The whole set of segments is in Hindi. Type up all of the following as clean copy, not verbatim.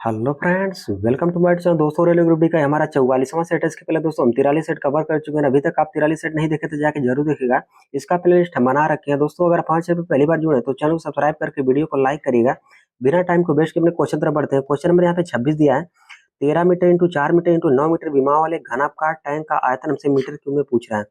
Hello friends, welcome to my channel. दोस्तों रेलवे ग्रुप डी का हमारा 44वां सेट है। इसके पहले दोस्तों हम 43 सेट कवर कर चुके हैं। अभी तक आप 43 सेट नहीं देखे तो जाके जरूर देखिएगा। इसका प्लेलिस्ट हम बना रखे हैं। दोस्तों अगर 5 से पहली बार जुड़े तो चैनल को सब्सक्राइब करके वीडियो को लाइक करिएगा। बिना टाइम को वेस्ट के अपने क्वेश्चन तरफ बढ़ते हैं। क्वेश्चन नंबर यहाँ पे 26 दिया है। 13 meter into 4 meter into 9 meter विमाओं वाले घनाकार टैंक का आयतन हमसे मीटर क्यूब में पूछ रहा है।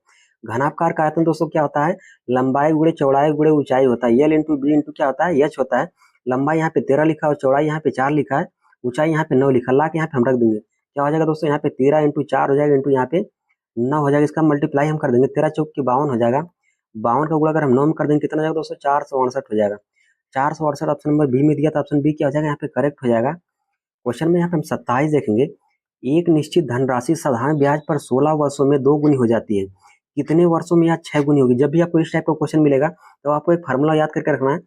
घनाकार का आयतन दोस्तों क्या होता है? लंबाई गुणे चौड़ाई गुणे ऊंचाई होता है। एल इंटू बी इंटू क्या होता है? एच होता है। लंबाई यहाँ पे 13 लिखा है और चौड़ाई यहाँ पे 4 लिखा है। ऊंचाई यहाँ पे 9 लिखा, ला के यहाँ पे हम रख देंगे। क्या हो जाएगा दोस्तों? यहाँ पे 13 इंटू 4 हो जाएगा इंटू यहाँ पे 9 हो जाएगा। इसका मल्टीप्लाई हम कर देंगे। 13 चौक की 52 हो जाएगा। 52 का गुणा अगर हम 9 में कर देंगे कितना हो जाएगा दोस्तों? 468 हो जाएगा। 468 ऑप्शन नंबर बी में दिया, तो ऑप्शन बी क्या हो जाएगा? यहाँ पे करेक्ट हो जाएगा। क्वेश्चन में यहाँ पे हम 27 देखेंगे। एक निश्चित धनराशि साधारण ब्याज पर 16 वर्षों में 2 गुनी हो जाती है। कितने वर्षों में यह 6 गुनी होगी? जब भी आपको इस टाइप का क्वेश्चन मिलेगा तो आपको एक फार्मूला याद करके रखना है।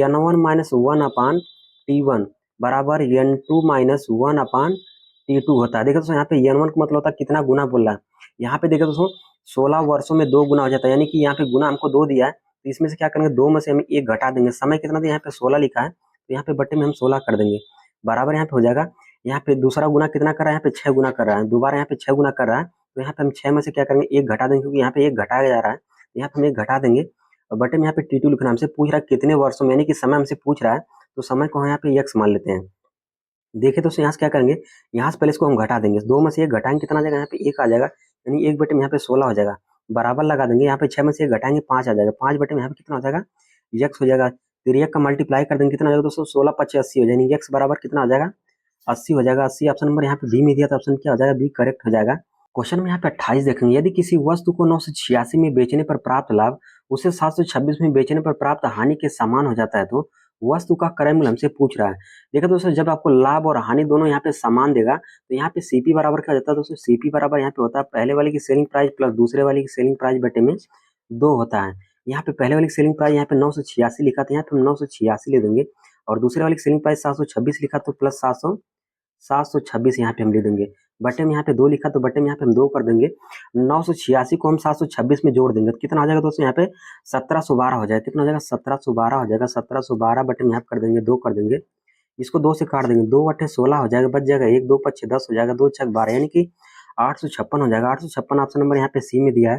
n1 माइनस 1 अपान t1 बराबर n2 माइनस 1 अपान t2 होता है। देखो दोस्तों यहाँ पे n1 का मतलब होता है कितना गुना बोल रहा है। यहाँ पे देखो दोस्तों 16 वर्षों में 2 गुना हो जाता है, यानी कि यहाँ पे गुना हमको 2 दिया है, तो इसमें से क्या करेंगे? 2 में से हम 1 घटा देंगे। समय कितना दिया? यहाँ पे 16 लिखा है, तो यहाँ पे बट्टे में हम 16 कर देंगे। बराबर यहाँ पे हो जाएगा। यहाँ पे दूसरा गुना कितना कर रहा है? यहाँ पे 6 गुना कर रहा है। दोबारा यहाँ पे 6 गुना कर रहा है, तो यहाँ पे हम 6 में से क्या करेंगे? 1 घटा देंगे, क्योंकि यहाँ पे 1 घटाया जा रहा है, तो यहाँ पे हम 1 घटा देंगे। और बटे में यहाँ पे T2 लिखना। हमसे पूछ रहा है कितने वर्षों में, यानी कि समय हमसे पूछ रहा है, तो समय को हम यहाँ पे x मान लेते हैं। देखिए दोस्तों यहाँ से क्या करेंगे? यहाँ से पहले इसको हम घटा देंगे। 2 में से 1 घटाएंगे कितना आ जाएगा? यहाँ पे 1 आ जाएगा, यानी 1 बटे में यहाँ पे 16 हो जाएगा। बराबर लगा देंगे। यहाँ पे 6 में से 1 घटाएंगे 5 आ जाएगा। 5 बटे में यहाँ पे कितना हो जाएगा? x हो जाएगा। फिर 1 का मल्टीप्लाई कर देंगे कितना आ जाएगा दोस्तों? 16 25 80 हो जाएगा, यानी x बराबर कितना आ जाएगा? 80 हो जाएगा। 80 ऑप्शन नंबर यहाँ पे बी में दिया, तो ऑप्शन क्या हो जाएगा? बी करेक्ट हो जाएगा। क्वेश्चन में यहाँ पे 28 देखेंगे। यदि किसी वस्तु को 986 में बेचने पर प्राप्त लाभ उसे 726 में बेचने पर प्राप्त हानि के समान हो जाता है, तो वस्तु का क्रय मूल्य हमसे पूछ रहा है। देखो दोस्तों जब आपको लाभ और हानि दोनों यहाँ पे समान देगा तो यहाँ पे सीपी बराबर क्या हो जाता है दोस्तों? सीपी बराबर यहाँ पे होता है पहले वाले की सेलिंग प्राइस प्लस दूसरे वाले की सेलिंग प्राइस बटे में 2 होता है। यहाँ पे पहले वाले की सेलिंग प्राइस यहाँ पे 986 लिखा था, यहाँ पे हम 986 ले देंगे। और दूसरे वाले की सेलिंग प्राइस 726 लिखा, तो प्लस 726 यहाँ पे हम ले देंगे। बटे में यहाँ पे 2 लिखा, तो बटे में यहाँ पे हम 2 कर देंगे। 986 को हम 726 में जोड़ देंगे तो कितना हो जाएगा दोस्तों? यहाँ पे 1712 हो जाएगा। कितना हो जाएगा? 1712 हो जाएगा। 1712 बटे में यहाँ पे कर देंगे 2 कर देंगे। इसको 2 से काट देंगे। 2 बटे 16 हो जाएगा, बच जाएगा 1, 2 पच्चे 10 हो जाएगा, 2 छक 12, यानी कि 856 हो जाएगा। 856 ऑप्शन नंबर यहाँ पे सी में दिया है,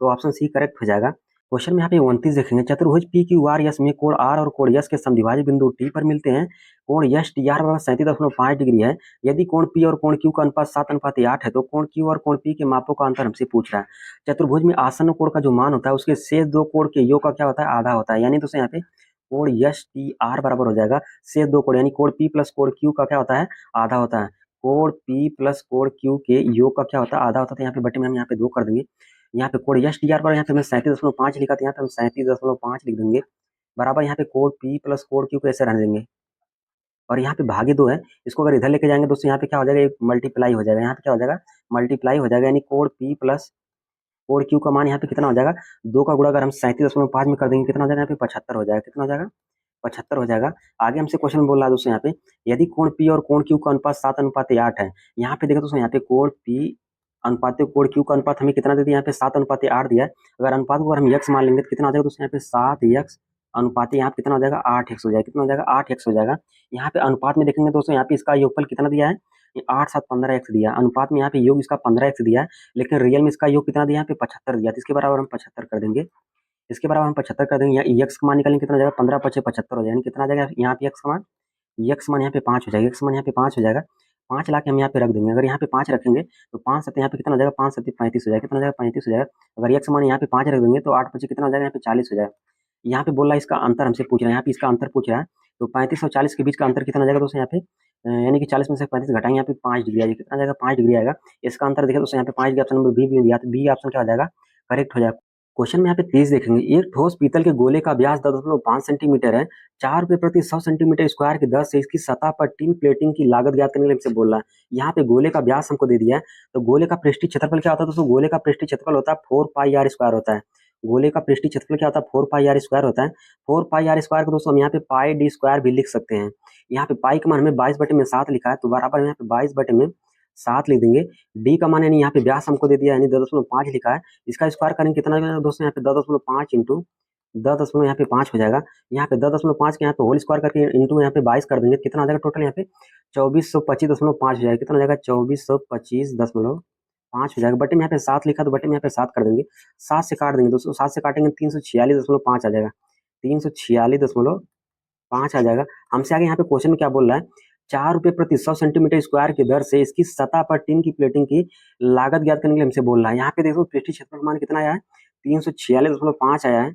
तो ऑप्शन सी करेक्ट हो जाएगा। क्वेश्चन में यहाँ पे 29 देखेंगे। चतुर्भुज पी क्यू आर यस में कोण आर और कोण यस के समद्विभाजक बिंदु टी पर मिलते हैं। कोण यस टी आर बराबर 37.5 डिग्री है। यदि कोण पी और कोण क्यू का अनुपात 7:8 है तो कोण क्यू और कोण पी के मापों का अंतर हमसे पूछ रहा है। चतुर्भुज में आसन्न कोण का जो मान होता है उसके शेष 2 कोण के योग का क्या होता है? आधा होता है। यानी दोस्तों यहाँ पे कोण यस टी आर बराबर हो जाएगा शेष 2 कोण, यानी कोण पी प्लस कोण क्यू का क्या होता है? आधा होता है। कोण पी प्लस कोण क्यू के योग का क्या होता है? आधा होता है। यहाँ पे बटे में हम यहाँ पे 2 कर देंगे। यहाँ पे कोड यस टी आर पर यहाँ पे हमने 37.5 लिखा था, यहाँ पे हम 37.5 लिख देंगे। बराबर यहाँ पे code P plus code Q को ऐसे रहने देंगे। और यहाँ पे भागे 2 है, इसको अगर इधर लेके जाएंगे दोस्तों यहाँ पे क्या हो जाएगा? एक मल्टीप्लाई हो जाएगा। यहाँ पे क्या हो जाएगा? मल्टीप्लाई हो जाएगा, यानी code P plus code Q का मान यहाँ पे कितना हो जाएगा? 2 का गुणा अगर हम 37.5 में कर देंगे कितना हो जाएगा? यहाँ पे 75 हो जाएगा। कितना हो जाएगा? 75 हो जाएगा। आगे हमसे क्वेश्चन बोल रहा है दोस्तों यहाँ पे, यदि कोण पी और कोण क्यू का अनुपात 7:8 है। यहाँ पे देखो दोस्तों यहाँ पे कोण पी अनुपात कोण क्यू का अनुपात हमें कितना दे दिया? यहाँ पे 7:8 दिया है। अगर अनुपात को अगर हम x मान लेंगे तो कितना हो जाएगा दोस्तों? यहाँ पे 7x अनुपात यहाँ पे कितना हो जाएगा? 8x हो जाएगा। कितना हो जाएगा? 8x हो जाएगा। यहाँ पे अनुपात में देखेंगे दोस्तों यहाँ पे इसका योगफल कितना दिया है? 8 7 15x दिया है। अनुपात में यहाँ पे योग इसका 15x दिया है, लेकिन रियल में इसका योग कितना दिया? यहाँ पे 75 दिया। तो इसके बराबर हम 75 कर देंगे। इसके बराबर हम 75 कर देंगे। यहाँ x का मान निकालेंगे कितना हो जाएगा? 15 5 75 हो जाएगा। यानी कितना आ जाएगा यहाँ पे x का मान? x मान यहाँ पे 5 हो जाएगा। x मान यहाँ पे 5 हो जाएगा। 5 ला के हम यहाँ पे रख देंगे। अगर यहाँ पे 5 रखेंगे तो 5 7 यहाँ पे कितना हो जाएगा? 5 7 35 हो जाएगा। कितना हो जाएगा? 35 हो जाएगा। अगर x मान यहाँ पे 5 रख देंगे तो 8 5 कितना हो जाएगा? यहाँ पे 40 हो जाएगा। यहाँ पे बोल रहा है इसका अंतर हमसे पूछ रहा है, यहाँ पे इसका अंतर पूछ रहा है, तो 35 और 40 के बीच का अंतर कितना हो जाएगा दोस्तों? यहाँ पे यानी कि 40 में से 35 घटाएंगे, यहाँ पे 5 डिग्री आएगा। कितना आ जाएगा? 5 डिग्री आएगा। इसका अंतर देखिए दोस्तों यहाँ पे 5 डिग्री, ऑप्शन नंबर बी भी दिया, तो बी ऑप्शन क्या हो जाएगा? करेक्ट हो जाएगा। क्वेश्चन में यहाँ पे 30 देखेंगे। एक ठोस पीतल के गोले का व्यास 10.5 सेंटीमीटर है। 4 रुपए प्रति 100 सेंटीमीटर स्क्वायर की दर से इसकी सतह पर टिन प्लेटिंग की लागत ज्ञात करने के लिए हमसे बोल रहा है। यहाँ पे गोले का व्यास हमको दे दिया है, तो गोले का पृष्ठीय क्षेत्रफल क्या होता है दोस्तों? गोले का पृष्ठीय क्षेत्रफल होता है 4 पाई आर स्क्वायर होता है। गोले का पृष्ठीय क्षेत्रफल क्या होता है? 4 पाई आर स्क्वायर होता है। 4 पाई आर स्क्वायर को दोस्तों हम यहाँ पे पाई डी स्क्वायर भी लिख सकते हैं। यहाँ पे पाई का मान हमें 22 बटे में 7 लिखा है, तो बराबर यहाँ पे 22 बटे में 7 लिख देंगे। डी का मान यानी यहाँ पे व्यास हमको दे दिया, यानी 10.5 लिखा है। इसका स्क्वायर करेंगे कितना दोस्तों? यहाँ पे 10.5 इंटू 10.5 हो जाएगा। यहाँ पे 10.5 के यहाँ पे होल स्क्वायर करके इंटू यहाँ पे 22 कर देंगे, कितना आ जाएगा टोटल यहाँ पे 2425.5 हो जाएगा। कितना हो जाएगा 2425.5 हो जाएगा। बटे में यहाँ पे 7 लिखा तो बटे में यहाँ पे 7 कर देंगे, 7 से काट देंगे दोस्तों, 7 से काटेंगे 346.5 आ जाएगा, 346.5 आ जाएगा। हमसे आगे यहाँ पे क्वेश्चन में क्या बोल रहा है, 4 रुपये प्रति 100 सेंटीमीटर स्क्वायर की दर से इसकी सतह पर टीन की प्लेटिंग की लागत ज्ञात करने के लिए हमसे बोल रहा है। यहाँ पे देखो पृष्ठीय क्षेत्रफल मान कितना आया है, 346.5 आया है।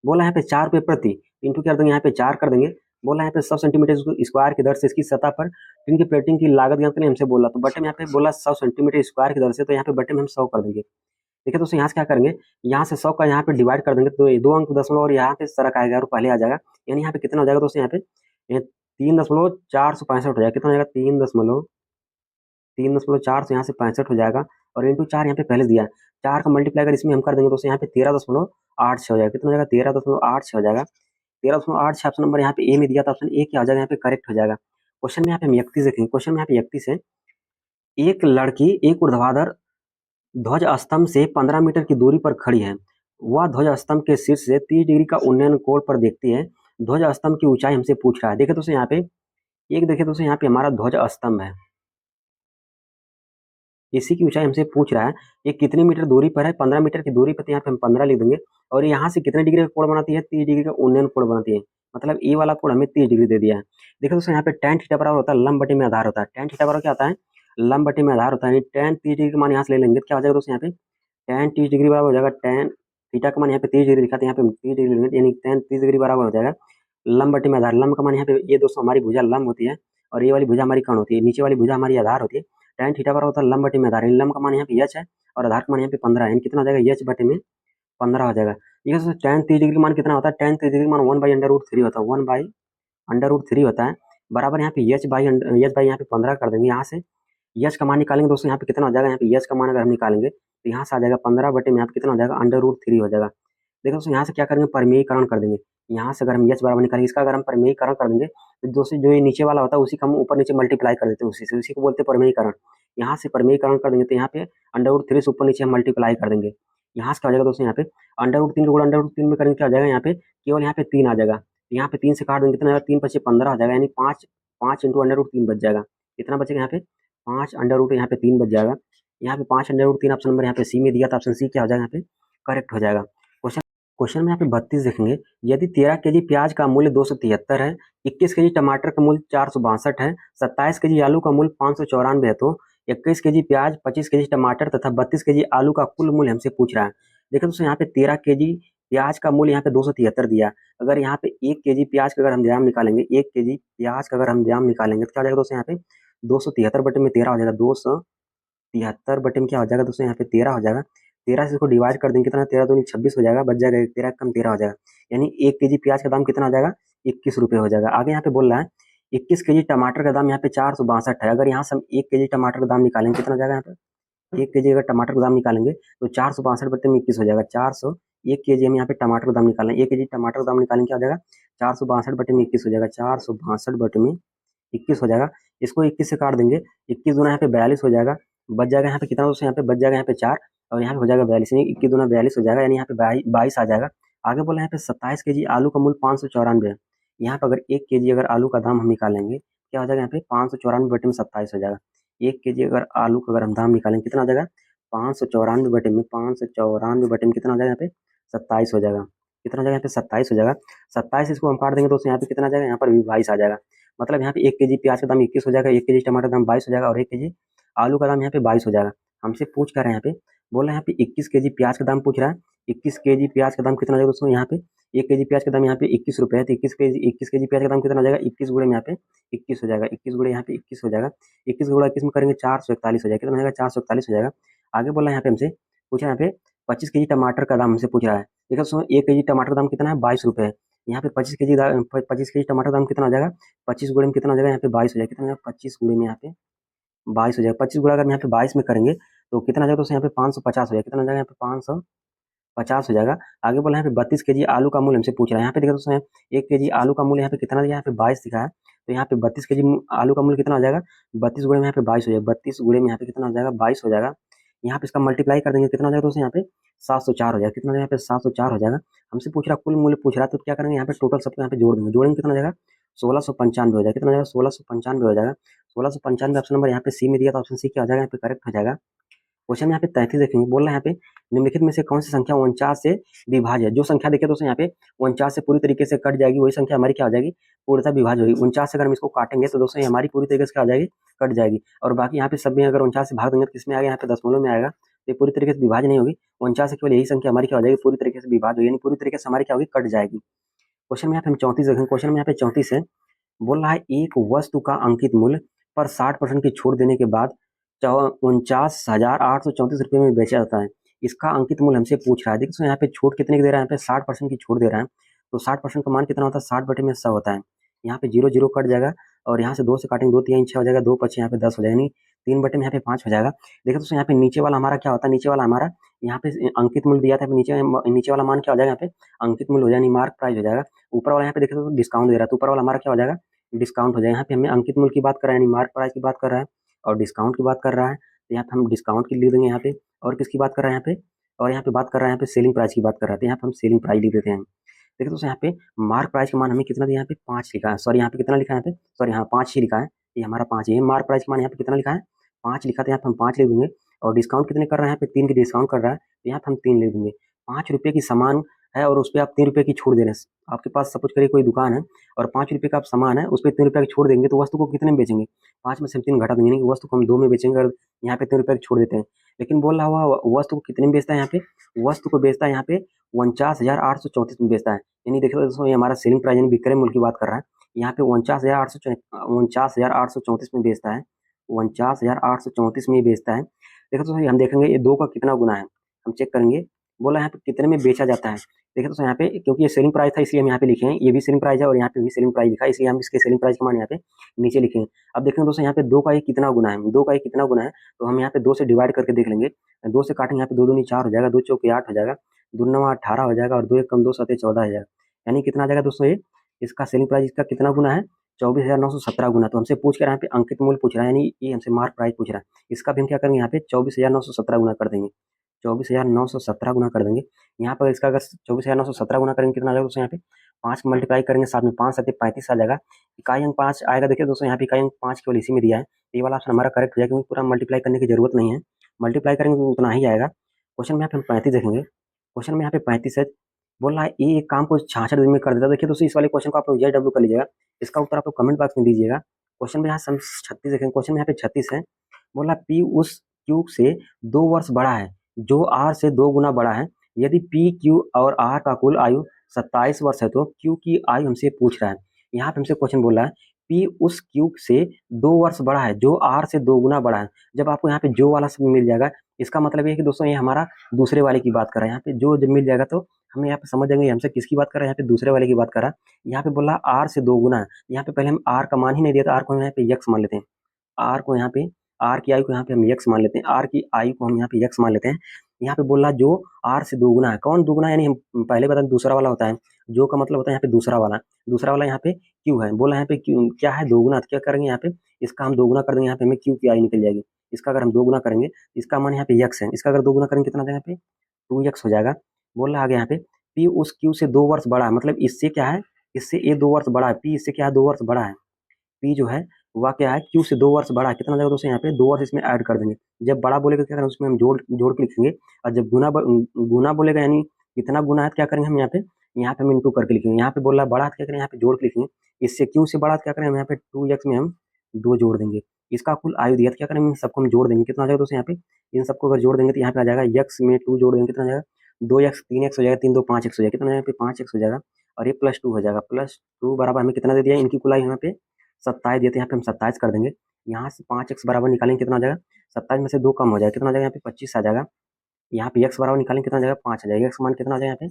बोला यहाँ पे 4 रुपये प्रति, इंटू कर देंगे यहाँ पे 4 कर देंगे। बोला यहाँ पे 100 सेंटीमीटर स्क्वायर की दर से इसकी सतह पर टीन की प्लेटिंग की लागत ज्ञात करने हमसे बोला, तो बटे में यहाँ पे बोला 100 सेंटीमीटर स्क्वायर की दर से, तो यहाँ पे बटे में हम 100 कर देंगे। देखिए दोस्तों यहाँ से क्या करेंगे, यहाँ से 100 का यहाँ पे डिवाइड कर देंगे, तो 2 अंक दशमलव और यहाँ पे सरक आएगा और पहले आ जाएगा, यानी यहाँ पे कितना हो जाएगा दोस्तों, यहाँ पे 3.465 हो जाएगा। कितना हो जाएगा 3.4 से यहाँ से 65 हो जाएगा, और इंटू 4 यहाँ पे पहले दिया है, 4 का मल्टीप्लाई अगर इसमें हम कर देंगे दोस्तों यहाँ पे 13.86 हो जाएगा। कितना हो जाएगा 13.86 हो जाएगा। 13.86 ऑप्शन नंबर यहाँ पे ए में दिया था, ऑप्शन ए क्या हो जाएगा यहाँ पे करेक्ट हो जाएगा। क्वेश्चन में यहाँ पे हम 31 देखेंगे, क्वेश्चन में यहाँ पे 31 है, एक लड़की एक ऊर्ध्वाधर ध्वज स्तंभ से 15 मीटर की दूरी पर खड़ी है। वह ध्वज स्तंभ के शीर्ष से 30 डिग्री का उन्नयन कोण पर देखती है। ध्वज स्तंभ की ऊंचाई हमसे पूछ रहा है। देखिए दोस्तों यहाँ पे देखिए दोस्तों यहाँ पे हमारा ध्वज स्तंभ है, इसी की ऊंचाई हमसे पूछ रहा है, ये कितने मीटर दूरी पर है, 15 मीटर की दूरी पर, तो यहाँ पे हम 15 लिख देंगे। और यहाँ से कितने डिग्री का कोण बनाती है, 30 डिग्री का उन्नयन कोण बनाती है, मतलब ए वाला कोण हमें 30 डिग्री दे दिया है। देखिए दोस्तों यहाँ पे tan थीटा बराबर होता है लंब बटे में आधार होता है। tan थीटा बराबर क्या आता है, लंब बटे में आधार होता है। tan 30 डिग्री का मान यहाँ से ले लेंगे, क्या हो जाएगा दोस्तों यहाँ पे tan 30 डिग्री बराबर हो जाएगा, tan थीटा का मान यहाँ पे 30 डिग्री लिखा था, यहाँ पे 30 डिग्री लेंगे, यानी tan 30 डिग्री बराबर हो जाएगा लंब बटे में आधार। लंब का मान यहाँ पे ये दोस्तों हमारी भुजा लंब होती है, और ये वाली भुजा हमारी कर्ण होती है, नीचे वाली भुजा हमारी आधार होती है। tan थीटा बराबर होता है लंब बटे में आधार, लंब का मान यहाँ पे h है और आधार का मान यहाँ पे 15 है, कितना हो जाएगा h बटे में 15 हो जाएगा। ये tan 30 डिग्री मान कितना होता है, tan 30 डिग्री मान 1/√3 होता है, 1/√3 होता है, बराबर यहाँ पे h बाई यहाँ पे 15 कर देंगे। यहाँ से यच का मान निकालेंगे दोस्तों, यहाँ पे कितना हो जाएगा, यहाँ पे यच का मान अगर हम निकालेंगे तो यहाँ से आ जाएगा 15 बटे में यहाँ पे कितना हो जाएगा √3 हो जाएगा। देखो दोस्तों यहाँ से क्या करेंगे, परिमेयीकरण कर देंगे। यहाँ से अगर हम यच बराबर निकालेंगे, इसका अगर हम परिमेयीकरण कर देंगे तो दोस्तों जो ये नीचे वाला होता है उसी का हम ऊपर नीचे मल्टीप्लाई कर देते हैं, उसी को बोलते हैं परिमेयीकरण। यहाँ से परिमेयीकरण कर देंगे तो यहाँ पे √3 से ऊपर नीचे हम मल्टीप्लाई कर देंगे। यहाँ से क्या हो जाएगा दोस्तों, यहाँ पे √3 को गुणा √3 में करेंगे क्या हो जाएगा, यहाँ पे केवल यहाँ पे 3 आ जाएगा, यहाँ पे 3 से काट देंगे, कितना आएगा 3 × 15 हो जाएगा, यानी 5 इंटू √3 बच जाएगा। कितना बचेगा यहाँ पे 5 √ यहाँ पे 3 बच जाएगा। यहाँ पे 5 √3 ऑप्शन नंबर यहाँ पे सी में दिया था, ऑप्शन सी क्या हो जाएगा यहाँ पे करेक्ट हो जाएगा। क्वेश्चन में यहाँ पे 32 देखेंगे, यदि 13 केजी प्याज का मूल्य 273 है, 21 केजी टमाटर का मूल्य 462 है, 27 केजी आलू का मूल्य 594 है, तो 21 केजी प्याज, 25 केजी टमाटर तथा 32 केजी आलू का कुल मूल्य हमसे पूछ रहा है। देखिए दोस्तों यहाँ पे 13 केजी प्याज का मूल्य यहाँ पे 273 दिया, अगर यहाँ पे 1 केजी प्याज का अगर हम दाम निकालेंगे, 1 केजी प्याज का अगर हम दाम निकालेंगे तो क्या हो जाएगा दोस्तों, यहाँ पे 273 बटे में 13 हो जाएगा, 273 बटे में क्या हो जाएगा दोस्तों, यहाँ पे 13 हो जाएगा। 13 से इसको डिवाइड कर देंगे, कितना 13 दूनी 26 हो जाएगा, बच जाएगा 13 कम 13 हो जाएगा, यानी 1 केजी प्याज का दाम कितना हो जाएगा 21 रुपये हो जाएगा। आगे यहाँ पे बोल रहा है 21 केजी टमाटर का दाम यहाँ पे 462 है, अगर यहाँ से हम 1 केजी टमाटर का दाम निकालेंगे कितना हो जाएगा, यहाँ पे 1 केजी अगर टमाटर का दाम निकालेंगे तो 462 बटे में 21 हो जाएगा, 400 1 केजी हम यहाँ पे टमाटर का दाम निकालें, 1 केजी टमाटर का दाम निकालेंगे क्या हो जाएगा 462 बटे में 21 हो जाएगा, 462 बटे में 21 हो जाएगा। इसको 21 से काट देंगे, 21 दूना यहाँ पे 42 हो जाएगा, बच जाएगा यहाँ पे कितना दोस्तों, यहाँ पे बच जाएगा यहाँ पे 4 और यहाँ पे हो जाएगा 42, यानी 21 दूना 42 हो जाएगा, यानी यहाँ पे 22 आ जाएगा। आगे बोला यहाँ पे 27 केजी आलू का मूल्य 594 है, यहाँ पे अगर 1 केजी अगर आलू का दाम हम निकालेंगे क्या हो जाएगा, यहाँ पे 594 बटे में 27 हो जाएगा। 1 केजी अगर आलू का अगर हम दाम निकालेंगे कितना हो जाएगा 594 बटे में 594 बटे में कितना हो जाएगा यहाँ पे 27 हो जाएगा, कितना हो जाएगा यहाँ पे 27 हो जाएगा। 27 इसको हम काट देंगे दोस्तों, यहाँ पे कितना आ जाएगा, यहाँ पर भी 22 आ जाएगा, मतलब यहाँ पे 1 केजी प्याज का दाम 21 हो जाएगा, 1 केजी टमाटर का दाम 22 हो जाएगा और 1 केजी आलू का दाम यहाँ पे 22 हो जाएगा। हमसे पूछ कर रहे हैं यहाँ पे, बोल रहे हैं यहाँ पे 21 केजी प्याज का दाम पूछ रहा है, 21 केजी प्याज का दाम कितना हो जाएगा दोस्तों, यहाँ पे 1 केजी प्याज का दाम यहाँ पे 21 रुपये है, तो 21 केजी प्याज का दाम कितना हो जाएगा 21 गुणे में यहाँ पे 21 हो जाएगा, 21 गुणे यहाँ पे 21 हो जाएगा, 21 गुणा 21 में करेंगे 441 हो जाएगा, कितना हो जाएगा 441 हो जाएगा। आगे बोला यहाँ पे हमसे पूछ रहा है यहाँ पे 25 केजी टमाटर का दाम हमसे पूछ रहा है, देखो दोस्तों 1 केजी टमाटर का दाम कितना है 22 रुपये है, यहाँ पे 25 केजी टमाटर का दाम कितना हो जाएगा 25 गुणे में कितना हो जाएगा यहाँ पे 22 हो जाएगा, कितना हो जाएगा 25 गुणे में यहाँ पे 22 हो जाएगा, 25 गुणा अगर हम यहाँ पे 22 में करेंगे तो कितना हो जाएगा दोस्तों यहाँ पे 550 हो जाएगा, कितना हो जाएगा यहाँ पे 550 हो जाएगा। आगे बोला यहाँ पे 32 केजी आलू का मूल्य हमसे पूछ रहा है, यहाँ पे देखो दोस्तों 1 केजी आलू का मूल्य यहाँ पे कितना दिया, यहाँ पे 22 दिखा है, तो यहाँ पे 32 केजी आलू का मूल्य कितना हो जाएगा 32 गुणे में यहाँ पे 22 हो जाएगा, 32 गुणे में यहाँ पे कितना हो जाएगा 22 हो जाएगा, यहाँ पे इसका मल्टीप्लाई कर देंगे, कितना हो जाएगा दोस्तों यहाँ पे 704 हो जाएगा। कितना हो जाएगा यहाँ पे 704 हो जाएगा। हमसे पूछ रहा कुल मूल्य पूछ रहा है, तो क्या करेंगे यहाँ पे टोटल सबको यहाँ पे जोड़ देंगे। जोड़ेंगे कितना हो जाएगा 1695 हो जाएगा। कितना हो जाएगा 1695 हो जाएगा। 1695 ऑप्शन नंबर यहाँ पे सी में दिया, तो ऑप्शन सी क्या हो जाएगा यहाँ पे करेक्ट हो जाएगा। क्वेश्चन में यहाँ पे 33 देखेंगे, बोल रहा है यहाँ पे निम्नलिखित में से कौन सी संख्या 49 से विभाज्य है। जो संख्या देखिए दोस्तों यहाँ पे 49 से पूरी तरीके से कट जाएगी, वही संख्या हमारी क्या हो जाएगी पूर्णतः विभाज्य होगी। 49 से अगर हम इसको काटेंगे तो दोस्तों ये हमारी पूरी तरीके से क्या हो जाएगी कट जाएगी। और बाकी यहाँ पे सब में अगर 49 से भाग देंगे तो किसमें आएगा यहाँ पे दशमलव में आएगा, तो ये पूरी तरीके से विभाज्य नहीं होगी। 49 से केवल यही संख्या हमारी क्या हो जाएगी पूरी तरीके से विभाज्य होगी, यानी पूरी तरीके से हमारी क्या होगी कट जाएगी। क्वेश्चन में यहाँ पे हम 34 देखेंगे। क्वेश्चन में यहाँ पे 34 है, बोल रहा है एक वस्तु का अंकित मूल्य पर 60% की छूट देने के बाद 49,834 रुपये में बेचा जाता है। इसका अंकित मूल्य हमसे पूछ रहा है। देखिए यहाँ पे छूट कितने की दे रहा है, यहाँ पे 60% की छूट दे रहा है। तो 60% का मान कितना होता है 60/100 होता है। यहाँ पे 0 0 कट जाएगा और यहाँ से 2 से काटेंगे 2 3 6 हो जाएगा, 2 5 यहाँ पे 10 हो जाएगा, यानी 3/में यहाँ पे 5 हो जाएगा। देखिए दोस्तों यहाँ पे नीचे वाला हमारा क्या होता है, नीचे वाला हमारा यहाँ पे अंकित मूल्य दिया था, नीचे वाला मान क्या हो जाएगा यहाँ पे अंकित मूल्य हो जाएगा, मार्क प्राइस हो जाएगा। ऊपर वाला यहाँ पे देखिए तो डिस्काउंट दे रहा है, तो ऊपर वाला हमारा क्या हो जाएगा डिस्काउंट हो जाएगा। यहाँ पे हमें अंकित मूल्य की बात कर रहा है यानी मार्क प्राइस की बात कर रहा है और डिस्काउंट की बात कर रहा है, तो यहाँ पे हम डिस्काउंट की लिख देंगे यहाँ पे। और किसकी बात कर रहा है यहाँ पे, और यहाँ पे बात कर रहा है यहाँ पे सेलिंग प्राइस की बात कर रहा है, तो यहाँ पे हम सेलिंग प्राइस लिख देते हैं। देखिए दोस्तों यहाँ पे मार्क प्राइस का मान हमें कितना दिया, यहाँ पे 5 लिखा है, सॉरी यहाँ पे कितना लिखा है, यहाँ पे सॉरी यहाँ 5 ही लिखा है, ये हमारा 5 है। मार्क प्राइस का मान यहाँ पे कितना लिखा है 5 लिखा था, यहाँ पे हम 5 लिख देंगे। और डिस्काउंट कितने कर रहा है यहाँ पे 3 की डिस्काउंट कर रहा है, तो यहाँ पे हम 3 लिख देंगे। 5 रुपये की सामान है और उस पर आप 3 रुपये की छूट दे रहे हैं। आपके पास सपोज करिए कोई दुकान है और 5 रुपये का आप सामान है, उस पर 3 रुपये की छूट देंगे, तो वस्तु को कितने में बेचेंगे 5 में से 3 घटा देंगे, यानी वस्तु को हम 2 में बेचेंगे और यहाँ पे 3 रुपये की छूट देते हैं। लेकिन बोल रहा हुआ वस्तु को कितने में बेचता है, यहाँ पे वस्तु को बेचता है यहाँ पे 49,834 में बेचता है। यानी देखिए दोस्तों ये हमारा सेलिंग प्राइस यानी विक्रय मूल्य की बात कर रहा है। यहाँ पे 49,834 में बेचता है, 49,834 में बेचता है। देखो दोस्तों हम देखेंगे ये 2 का कितना गुना है, हम चेक करेंगे। बोला यहाँ पे कितने में बेचा जाता है। देखिए दोस्तों यहाँ पे क्योंकि ये सेलिंग प्राइस था इसलिए हम यहाँ पे लिखे हैं, ये भी सेलिंग प्राइस है और यहाँ पे भी सेलिंग प्राइस लिखा है, इसलिए हम इसके सेलिंग प्राइस का मान यहाँ पे नीचे लिखेंगे। अब देखेंगे दोस्तों यहाँ पे 2 का ये कितना गुना है, 2 का ये कितना गुना है, तो हम यहाँ पे 2 से डिवाइड करके देख लेंगे। 2 से काटेंगे यहाँ पे 2 दूनी 4 हो जाएगा, 2 चौके 8 हो जाएगा, 2 9 18 हो जाएगा और 2 1 कम 2 7 14 हो जाएगा। यानी कितना आ जाएगा दोस्तों ये इसका सेलिंग प्राइस इसका कितना गुना है 24,917 गुना। तो हमसे पूछ कर यहाँ पे अंकित मूल्य पूछ रहा है, यानी ये हमसे मार्क प्राइस पूछ रहा है। इसका भी हम क्या करेंगे यहाँ पे 24,917 गुना कर देंगे, 24,917 गुना कर देंगे। यहाँ पर इसका अगर 24,917 गुना करेंगे कितना आ जाएगा दोस्तों, यहाँ पे 5 मल्टीप्लाई करेंगे साथ में 5 7 35 आ जाएगा। इकाई अंक 5 आएगा। देखिए दोस्तों यहाँ पे इकाई अंक 5 केवल इसी में दिया है, ये वाला ऑप्शन हमारा करेक्ट हो जाएगा क्योंकि पूरा मल्टीप्लाई करने की जरूरत नहीं है, मल्टीप्लाई करेंगे तो उतना ही आएगा। क्वेश्चन में यहाँ पे हम 35 देखेंगे। क्वेश्चन में यहाँ पे 35 है, बोल रहा है ये एक काम को 66 दिन में कर देता है। देखिए दोस्तों इस वाले क्वेश्चन को आप JW कर लीजिएगा, इसका उत्तर आप कमेंट बॉक्स में दीजिएगा। क्वेश्चन में यहाँ 36 देखेंगे। क्वेश्चन में यहाँ पे 36 है, बोला पी उस क्यू से 2 वर्ष बड़ा है जो आर से 2 गुना बड़ा है। यदि पी क्यू और आर का कुल आयु 27 वर्ष है तो क्यू की आयु हमसे पूछ रहा है। यहाँ पे हमसे क्वेश्चन बोल रहा है पी उस क्यू से 2 वर्ष बड़ा है जो आर से 2 गुना बड़ा है। जब आपको यहाँ पे जो वाला शब्द मिल जाएगा इसका मतलब ये है कि दोस्तों ये हमारा दूसरे वाले की बात कर रहा है। यहाँ पे जो जब मिल जाएगा तो हमें यहाँ पे समझ जाएंगे हमसे किसकी बात कर रहा है, यहाँ पे दूसरे वाले की बात कर रहा है। यहाँ पे बोल रहा है आर से 2 गुना है, यहाँ पे पहले हम आर का मान ही नहीं दिया था, आर को हम यहाँ पे यक्स मान लेते हैं। आर को यहाँ पे आर की आयु को यहाँ पे हम यक्स मान लेते हैं, आर की आयु को हम यहाँ पे यक्स मान लेते हैं। यहाँ पे बोल रहा है जो आर से 2 गुना है, कौन 2 गुना, यानी हम पहले बता दूसरा वाला होता है, जो का मतलब होता है यहाँ पे दूसरा वाला यहाँ पे क्यू है। बोला यहाँ पे क्यू क्या है 2 गुना, तो क्या करेंगे यहाँ पे इसका हम 2 गुना कर देंगे, यहाँ पे हमें क्यू की आयु निकल जाएगी। इसका अगर हम 2 गुना करेंगे इसका मान यहाँ पे यक्स है, इसका अगर 2 गुना करेंगे कितना आ जाएगा यहाँ पे 2x हो जाएगा। बोल रहा है आगे यहाँ पे पी उस क्यू से 2 वर्ष बड़ा है, मतलब इससे क्या है इससे ये 2 वर्ष बड़ा है, पी इससे क्या है 2 वर्ष बड़ा है। पी जो है वह क्या है क्यू से 2 वर्ष बड़ा है। कितना हो जाएगा दोस्तों यहाँ पे 2 वर्ष इसमें ऐड कर देंगे। जब बड़ा बोलेगा क्या करेंगे उसमें हम जोड़ के लिखेंगे, और जब गुना बोलेगा यानी कितना गुना है तो क्या करेंगे हम यहाँ पे हम इंटू करके लिखेंगे। यहाँ पे बोल रहा है बड़ा है तो क्या करेंगे यहाँ पे जोड़ के लिखेंगे। इससे क्यू से बड़ा तो क्या करेंगे हम यहाँ पे 2x में हम 2 जोड़ देंगे। इसका कुल आयु दिया तो क्या करेंगे इन सबको हम जोड़ देंगे। कितना आ जाएगा दोस्तों यहाँ पे इन सबको अगर जोड़ देंगे तो यहाँ पे आ जाएगा x में 2 जोड़ देंगे कितना आ जाएगा 2x 3x हो जाएगा, 3 2 5x हो जाएगा, कितना यहाँ पे 5x हो जाएगा और ये +2 हो जाएगा। +2 बराबर हमें कितना दे दिया इनकी कुल आयु यहाँ पे 27 दिए थे, यहाँ पे हम 27 कर देंगे। यहाँ से 5x बराबर निकालेंगे कितना आ जाएगा 27 में से 2 कम हो जाएगा, कितना आ जाएगा यहाँ पे 25 आ जाएगा। यहाँ पे x बराबर निकालेंगे कितना आ जाएगा 5 आ जाएगा, x मान कितना आ जाएगा यहाँ पे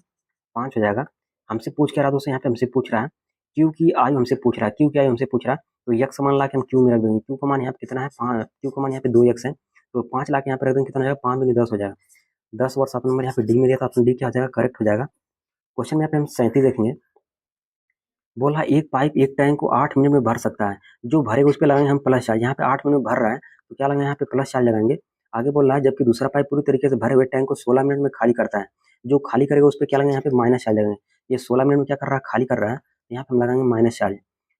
5 हो जाएगा। हमसे पूछ के रहा दोस्तों यहाँ पे हमसे पूछ रहा है क्यू की आयु हमसे पूछ रहा है, क्यू की आयु हमसे पूछ रहा है, तो x मान ला के हम क्यू में रख देंगे। क्यू का मान यहाँ पे कितना है 5, क्यू का मान यहाँ पे 2x है, तो 5 ला के यहाँ पे रख देंगे कितना हो जाएगा 5 दूनी 10 हो जाएगा। 10 वर्ष ऑप्शन नंबर यहाँ पे डी में दिया था, ऑप्शन डी क्या हो जाएगा करेक्ट हो जाएगा। क्वेश्चन में यहाँ पे हम 37 देखेंगे। बोला एक पाइप एक टैंक को 8 मिनट में भर सकता है, जो भरेगा उस पर लगाएंगे हम प्लस चार्ज। यहाँ पे 8 मिनट में भर रहा है तो क्या लगाएंगे यहाँ पे प्लस चार्ज लगाएंगे। आगे बोल रहा है जबकि दूसरा पाइप पूरी तरीके से भरे हुए टैंक को 16 मिनट में खाली करता है। जो खाली करेगा उस पे क्या लगेगा, यहाँ पे माइनस चार्ज लगेंगे। ये 16 मिनट में क्या कर रहा है, खाली कर रहा है, यहाँ पे हम लगाएंगे माइनस चार्ज।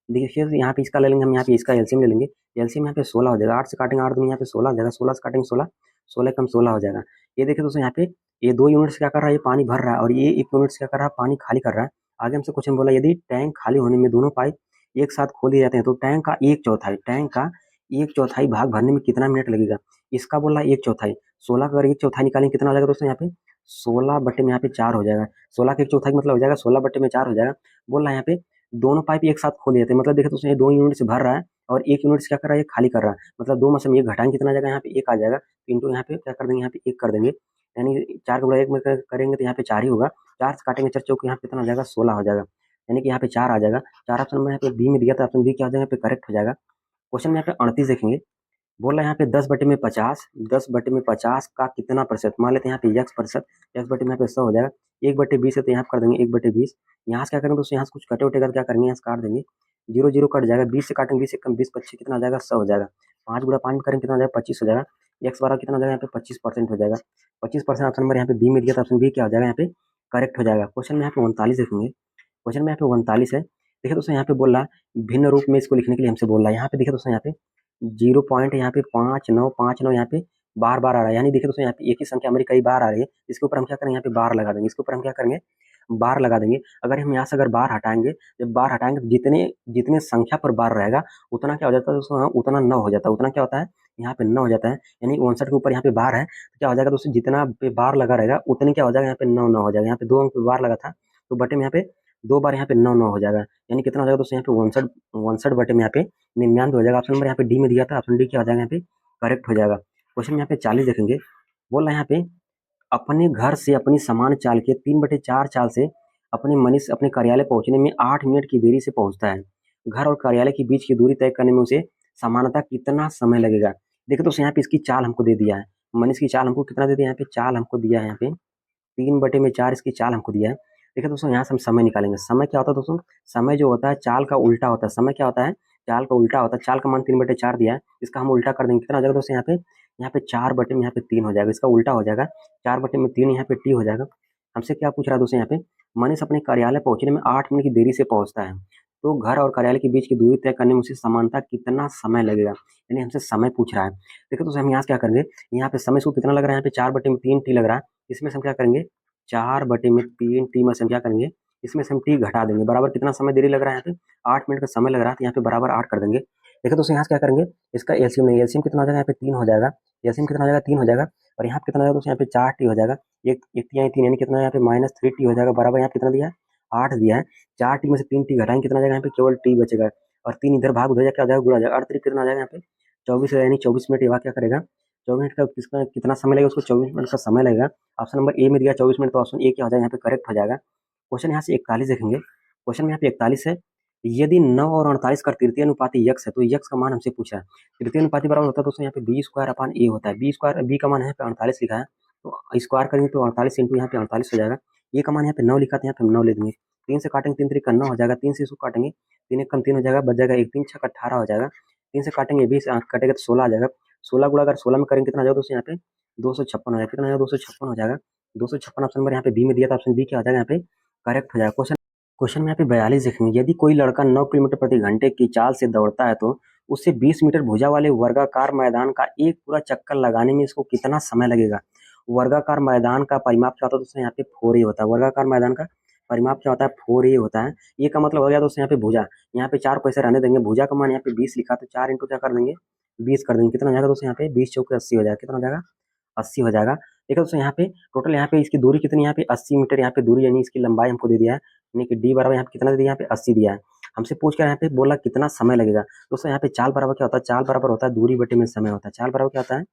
देखिए यहाँ पे इसका ले लेंगे हम, यहाँ पे इसका एलसीएम ले लेंगे। एलसीएम यहाँ पे 16 हो जाएगा, 8 से काटेंगे 8 दूनी यहाँ पे 16 हो जाएगा, 16 से काटेंगे 16, 16 कम 16 हो जाएगा। ये देखिए दोस्तों यहाँ पे ये 2 यूनिट से क्या कर रहा है, ये पानी भर रहा है, और ये 1 यूनिट से क्या कर रहा है, पानी खाली कर रहा है। आगे हमसे क्वेश्चन बोला यदि टैंक खाली होने में दोनों पाइप एक साथ खोल दिए जाते हैं तो टैंक का एक चौथाई भाग भरने में कितना मिनट लगेगा। इसका बोला एक चौथाई, 16 का अगर एक चौथाई निकालेंगे कितना हो जाएगा दोस्तों, यहाँ पे 16 बटे में यहाँ पे 4 हो जाएगा। 16 का एक चौथाई मतलब हो जाएगा 16 बटे में 4 हो जाएगा। बोल रहा है यहाँ पे दोनों पाइप एक साथ खोल दिए थे, मतलब देखो दोस्तों ये 2 यूनिट से भर रहा है और 1 यूनिट से क्या कर रहा है, ये खाली कर रहा है। मतलब 2 में से हम 1 घटाएंगे कितना आ जाएगा, यहाँ पे 1 आ जाएगा। इंटू यहाँ पे क्या कर देंगे, यहाँ पे 1 कर देंगे, यानी 4 का गुणा 1 में करेंगे तो यहाँ पे 4 ही होगा। 4 से काटेंगे 4 चौक, यहाँ पे कितना हो जाएगा, 16 हो जाएगा, यानी कि यहाँ पे 4 आ जाएगा। 4 ऑप्शन में यहाँ पे बी में दिया था, ऑप्शन बी क्या हो जाएगा, यहाँ पे करेक्ट हो जाएगा। क्वेश्चन में यहाँ पे 38 देखेंगे। बोल रहा है यहाँ पे 10 बटे में 50, 10 बटे में 50 का कितना प्रतिशत, मान लेते हैं यहाँ पे x प्रतिशत, x बटे में यहाँ पे 100 हो जाएगा। 1 बटे 20 है तो यहाँ कर देंगे 1 बटे 20। यहाँ से क्या करेंगे दोस्तों, यहाँ से कुछ कटे उठेगा तो क्या करेंगे, यहाँ से काट देंगे, 0 0 कट जाएगा, 20 से काटेंगे, 20 से कम 20 25 कितना हो जाएगा, 100 हो जाएगा। 5 गुणा 5 में करेंगे कितना हो जाएगा, 25 हो जाएगा। x बारह कितना हो जाएगा, यहाँ पे 25% हो जाएगा। 25% ऑप्शन नंबर यहाँ पे बी में दिया था, ऑप्शन बी क्या हो जाएगा, यहाँ पे करेक्ट हो जाएगा। क्वेश्चन में यहाँ पे 39 देखेंगे। क्वेश्चन में यहाँ पे 39 है। देखिए दोस्तों यहाँ पे बोल रहा है भिन्न रूप में इसको लिखने के लिए हमसे बोल रहा है। यहाँ पे देखिए दोस्तों यहाँ पे 0 पॉइंट यहाँ पे 5 9 यहाँ पे बार बार आ रहा है, यानी देखिए दोस्तों यहाँ पे एक ही संख्या हमारी कई बार आ रही है। इसके ऊपर हम क्या करेंगे, यहाँ पे बार लगा देंगे, इसके ऊपर हम क्या करेंगे, बार लगा देंगे। अगर हम यहाँ से अगर बार हटाएंगे, जब बार हटाएंगे तो जितने जितने संख्या पर बार रहेगा उतना क्या हो जाता है दोस्तों, हाँ, उतना 9 हो जाता है। उतना क्या होता है, यहाँ पे 9 हो जाता है, यानी 59 के ऊपर यहाँ पे बार है तो क्या हो जाएगा दोस्तों, जितना पे बार लगा रहेगा उतनी क्या हो जाएगा, यहाँ पे 9 9 हो जाएगा। यहाँ पे 2 अंक पे बार लगा था तो बटे में यहाँ पे 2 बार यहाँ पे 9 9 हो जाएगा, यानी कितना हो जाएगा दोस्तों, यहाँ पे 59 बटे में यहाँ पे 99 हो जाएगा। ऑप्शन नंबर यहाँ पे डी में दिया था, ऑप्शन डी क्या हो जाएगा, यहाँ पे करेक्ट हो जाएगा। क्वेश्चन में यहाँ पे 40 देखेंगे। बोल रहा है यहाँ पे अपने घर से अपनी समान चाल के 3/4 चाल से अपने मनीष अपने कार्यालय पहुंचने में 8 मिनट की देरी से पहुंचता है। घर और कार्यालय के बीच की दूरी तय करने में उसे सामान्यतः कितना समय लगेगा। देखो दोस्तों यहाँ पे इसकी चाल हमको दे दिया है, मनीष की चाल हमको कितना दे दिया है, यहाँ पे चाल हमको दिया है, यहाँ पे 3/4 इसकी चाल हमको दिया है। देखिए दोस्तों यहाँ से हम समय निकालेंगे। समय क्या होता है दोस्तों, समय जो होता है चाल का उल्टा होता है। समय क्या होता है, चाल का उल्टा होता है। चाल का मान 3/4 दिया है, इसका हम उल्टा कर देंगे, कितना हो जाएगा दोस्तों, यहाँ पे 4 बटे में यहाँ पे 3 हो जाएगा, इसका उल्टा हो जाएगा 4 बटे में 3 यहाँ पे टी हो जाएगा। हमसे क्या पूछ रहा है दोस्तों, यहाँ पे मनीष अपने कार्यालय पहुंचने में 8 मिनट की देरी से पहुंचता है, तो घर और कार्यालय के बीच की दूरी तय करने में उसे समानता कितना समय लगेगा, यानी हमसे समय पूछ रहा है। देखो दोस्तों हम यहाँ से क्या करेंगे, यहाँ पे समय को कितना लग रहा है, यहाँ पे 4 बटे में 3 टी लग रहा है, इसमें से हम क्या करेंगे, 4 बटे में 3 टी में से हम क्या करेंगे, इसमें से हम टी घटा देंगे, बराबर कितना समय देरी लग रहा है, यहाँ पे 8 मिनट का समय लग रहा है, तो यहाँ पे बराबर 8 कर देंगे। देखो दोस्तों यहाँ से क्या करेंगे, इसका एलसीएम नहीं, एलसीएम कितना हो जाएगा, यहाँ पे 3 हो जाएगा, एलसीएम कितना हो जाएगा, 3 हो जाएगा, और यहाँ पे कितना हो जाएगा दोस्तों, यहाँ पे 4 टी हो जाएगा, एक एक तिहाई 3 यानी कितना, यहाँ पे -3 टी हो जाएगा, बराबर यहाँ पे कितना दिया है, 8 दिया है। 4 टी में से 3 टी घटाएंगे कितना हो जाएगा, यहाँ पे केवल टी बचेगा, और 3 इधर भाग हो जाएगा, क्या हो जाएगा, गुणा हो जाएगा, 8 कितना हो जाएगा, यहाँ पे 24 यानी 24 मिनट। ये क्या करेगा, 24 मिनट का किसका कितना समय लगेगा, उसको 24 मिनट का समय लगेगा। ऑप्शन नंबर ए में दिया 24 मिनट, तो ऑप्शन ए क्या हो जाएगा, यहाँ पे करेक्ट हो जाएगा। क्वेश्चन यहाँ से 41 देखेंगे। क्वेश्चन में यहाँ पे 41 है, यदि 9 और 48 का तृतीय अनुपाती यक्स है तो यक्स का मान हमसे पूछा है। तृतीय अनुपाती बराबर होता है दोस्तों, यहाँ पे बी स्क्वायर अपान ए होता है। बी स्क्वायर, बी का मान यहाँ पे 48 लिखा है, तो स्क्वायर करेंगे तो 48 इंटू यहाँ पे 48 हो जाएगा। ए का मान यहाँ पे 9 लिखा था, यहाँ पे हम 9 ले देंगे। 3 से काटेंगे 3 3 9 हो जाएगा, 3 से इसको काटेंगे 3 1 कम 3 हो जाएगा, बच जाएगा 1 3 6 18 हो जाएगा। 3 से काटेंगे 20 कटेगा तो 16 आ जाएगा। 16 गुणा अगर 16 में करेंगे कितना आ जाएगा दोस्तों, यहाँ पे 256 हो जाएगा, कितना आ जाएगा 256 हो जाएगा। 256 ऑप्शन नंबर यहाँ पे बी में दिया था, ऑप्शन बी क्या हो जाएगा, यहाँ पे करेक्ट हो जाएगा। क्वेश्चन में यहाँ पे 42 देखेंगे। यदि कोई लड़का 9 किलोमीटर प्रति घंटे की चाल से दौड़ता है तो उससे 20 मीटर भुजा वाले वर्गाकार मैदान का एक पूरा चक्कर लगाने में इसको कितना समय लगेगा। वर्गाकार मैदान का परिमाप क्या होता है दोस्तों, यहाँ पे 4a होता है। वर्गाकार मैदान का परिमाप क्या होता है, 4a होता है। ये का मतलब हो गया दोस्तों, यहाँ पे भुजा, यहाँ पे 4 पैसे रहने देंगे, भुजा का मान यहाँ पे 20 लिखा तो 4 इंटू क्या कर देंगे, 20 कर देंगे, कितना हो जाएगा दोस्तों, यहाँ पे 20 चौके 80 हो जाएगा, कितना हो जाएगा 80 हो जाएगा। देखो दोस्तों यहाँ पे टोटल यहाँ पे इसकी दूरी कितनी, यहाँ पे 80 मीटर यहाँ पे दूरी, यानी इसकी लंबाई हमको दे दिया है, यानी कि डी बराबर यहाँ पे कितना दे दिया, यहाँ पे 80 दिया है। हमसे पूछ कर यहाँ पे बोला कितना समय लगेगा। दोस्तों यहाँ पे चाल बराबर क्या होता है, चाल बराबर होता है दूरी बटे में समय होता है। चाल बराबर क्या होता है,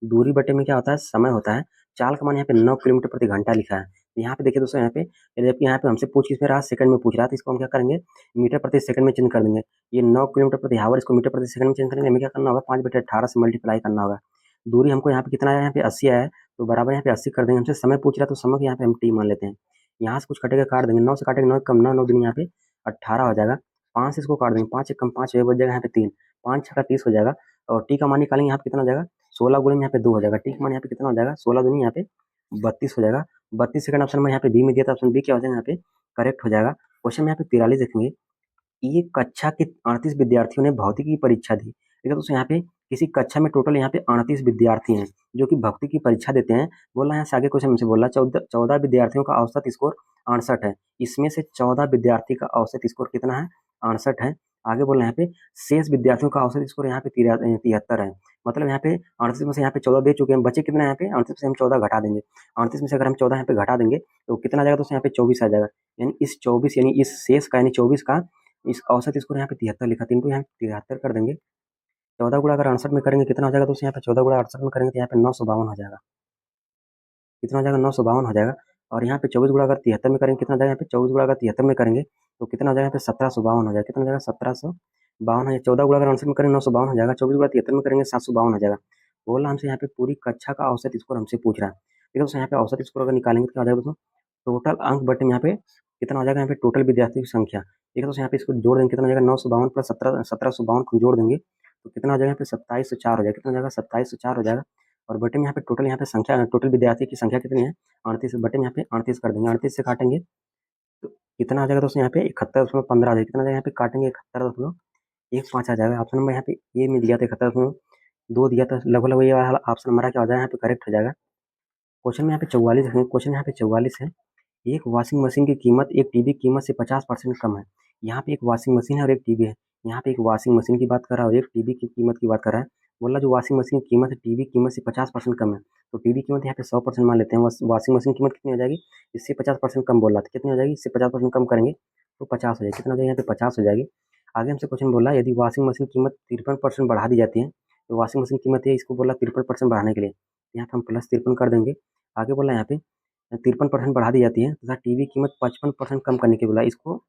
दूरी बटे में क्या होता है, समय होता है। चाल का मान यहाँ पे 9 किलोमीटर प्रति घंटा लिखा है। यहाँ पे देखिए दोस्तों, यहाँ पे जबकि यहाँ पे हमसे पूछ किसमें रहा, सेकंड में पूछ रहा था, इसको हम क्या करेंगे, मीटर प्रति सेकंड में चेंज कर देंगे। ये 9 किलोमीटर प्रति हावर, इसको मीटर प्रति सेकंड में चेंज करेंगे, हमें क्या करना होगा, 5/18 से मल्टीप्लाई करना होगा। दूरी हमको यहाँ पे कितना आया, यहाँ पे 80 आया है, तो बराबर यहाँ पे 80 कर देंगे। हमसे समय पूछ रहा है तो समय को यहाँ पे हम टी मान लेते हैं। यहाँ से कुछ कटेगा काट देंगे, 9 से काटेंगे 9 कम 9 9 दिन यहाँ पे 18 हो जाएगा। 5 से इसको काट देंगे, 5 1 कम 5 बच जाएगा, यहाँ पे 3 5 6 का 30 हो जाएगा, और टी का मान निकालेंगे यहाँ पे कितना हो जाएगा 16 गुणे में यहाँ पे 2 हो जाएगा। टी का मान यहाँ पे कितना हो जाएगा, 16 दूनी यहाँ पे 32 हो जाएगा। 32 सेकंड ऑप्शन में यहाँ पे बी में दिया था, ऑप्शन बी क्या हो जाएगा यहाँ पे करेक्ट हो जाएगा। क्वेश्चन में यहाँ पे 43 देखेंगे, एक कक्षा के 38 विद्यार्थियों ने भौतिकी की परीक्षा दी। ठीक है दोस्तों, यहाँ पे किसी कक्षा में टोटल यहाँ पे 38 विद्यार्थी हैं जो कि भौतिकी की परीक्षा देते हैं। बोला यहाँ से आगे क्वेश्चन हमसे बोला 14 विद्यार्थियों का औसत स्कोर 68 है। इसमें से 14 विद्यार्थी का औसत स्कोर कितना है, 68 है। आगे बोला यहाँ पे शेष विद्यार्थियों का औसत स्कोर यहाँ पे 73 है। मतलब यहाँ पे 38 में से यहाँ पे 14 दे चुके हैं, बचे कितना यहाँ पे 38 से हम 14 घटा देंगे। 38 में से अगर हम 14 यहाँ पे घटा देंगे तो कितना आ जाएगा दोस्तों, यहाँ पे 24 आ जाएगा। यानी इस 24 यानी इस शेष का यानी 24 का इस औसत स्कोर यहाँ पे 73 लिखा, 3 को यहाँ 73 कर देंगे। 14 गुणा अगर 68 में करेंगे कितना हो जाएगा दोस्तों, यहाँ पे 14 गुणा 68 में करेंगे तो यहाँ पे 952 हो जाएगा। कितना हो जाएगा, 952 हो जाएगा। और यहाँ पे 24 गुणा अगर 73 में करेंगे कितना हो जाएगा, यहाँ पे 24 गुणा अगर 73 में करेंगे तो कितना हो जाएगा, यहाँ पे 1752 हो जाएगा। कितना हो जाएगा, 1752 है। 14 गुणा अगर 68 में करेंगे 952 हो जाएगा। 24 गुणा 73 में करेंगे 752 हो जाएगा। बोला हमसे यहाँ पे पूरी कक्षा का औसत स्कोर हमसे पूछ रहा है। ठीक है दोस्तों, यहाँ पे औसत स्कोर अगर निकालेंगे तो क्या हो जाएगा दोस्तों, टोटल अंक बटे यहाँ पे कितना हो जाएगा, यहाँ पे टोटल विद्यार्थियों की संख्या। ठीक है दोस्तों, यहाँ पे इसको जोड़ देंगे कितना हो जाएगा, 952 प्लस 1752 को जोड़ देंगे तो कितना हो जाएगा, यहाँ पे 2704 हो जाएगा। कितना हो जाएगा, 2704 हो जाएगा। और बटे में यहाँ पे टोटल यहाँ पे संख्या, टोटल विद्यार्थी की संख्या कितनी है, 38। बटे में यहाँ पे 38 कर देंगे, 38 से काटेंगे तो कितना आ जाएगा दोस्तों, यहाँ पे 71.15 आ जाएगा। कितना आ जाएगा, यहाँ पे काटेंगे 71.15 आ जाएगा। ऑप्शन नंबर यहाँ पे ए में दिया था 71.2 दिया था, लगभग ये वाला ऑप्शन हमारा क्या हो जाएगा, यहाँ पे करेक्ट हो जाएगा। क्वेश्चन में यहाँ पे 44 है, क्वेश्चन यहाँ पे 44 है, एक वॉशिंग मशीन की कीमत एक टीवी की कीमत से 50% कम है। यहाँ पे एक वॉशिंग मशीन है और एक टीवी है। यहाँ पे एक वॉशिंग मशीन की बात कर रहा है और एक टीवी की कीमत की बात कर रहा है। बोला जो वॉशिंग मशीन की कीमत है टीवी की कीमत से 50% कम है, तो टीवी की कीमत यहाँ पे 100% मान लेते हैं। वॉशिंग मशीन की कीमत कितनी हो जाएगी, इससे 50% कम बोला था, कितनी हो जाएगी, इससे 50% कम करेंगे तो 50 हो जाएगी। कितना हो जाएगा, यहाँ पे 50 हो जाएगी। आगे हमसे क्वेश्चन बोला यदि वॉशिंग मशीन की कीमत 53% बढ़ा दी जाती है, तो वॉशिंग मशीन की कीमत है, इसको बोला 53% बढ़ाने के लिए यहाँ पे हम प्लस 53 कर देंगे। आगे बोला यहाँ पे 53% बढ़ा दी जाती है तथा टीवी कीमत 55% कम करने के बोला, इसको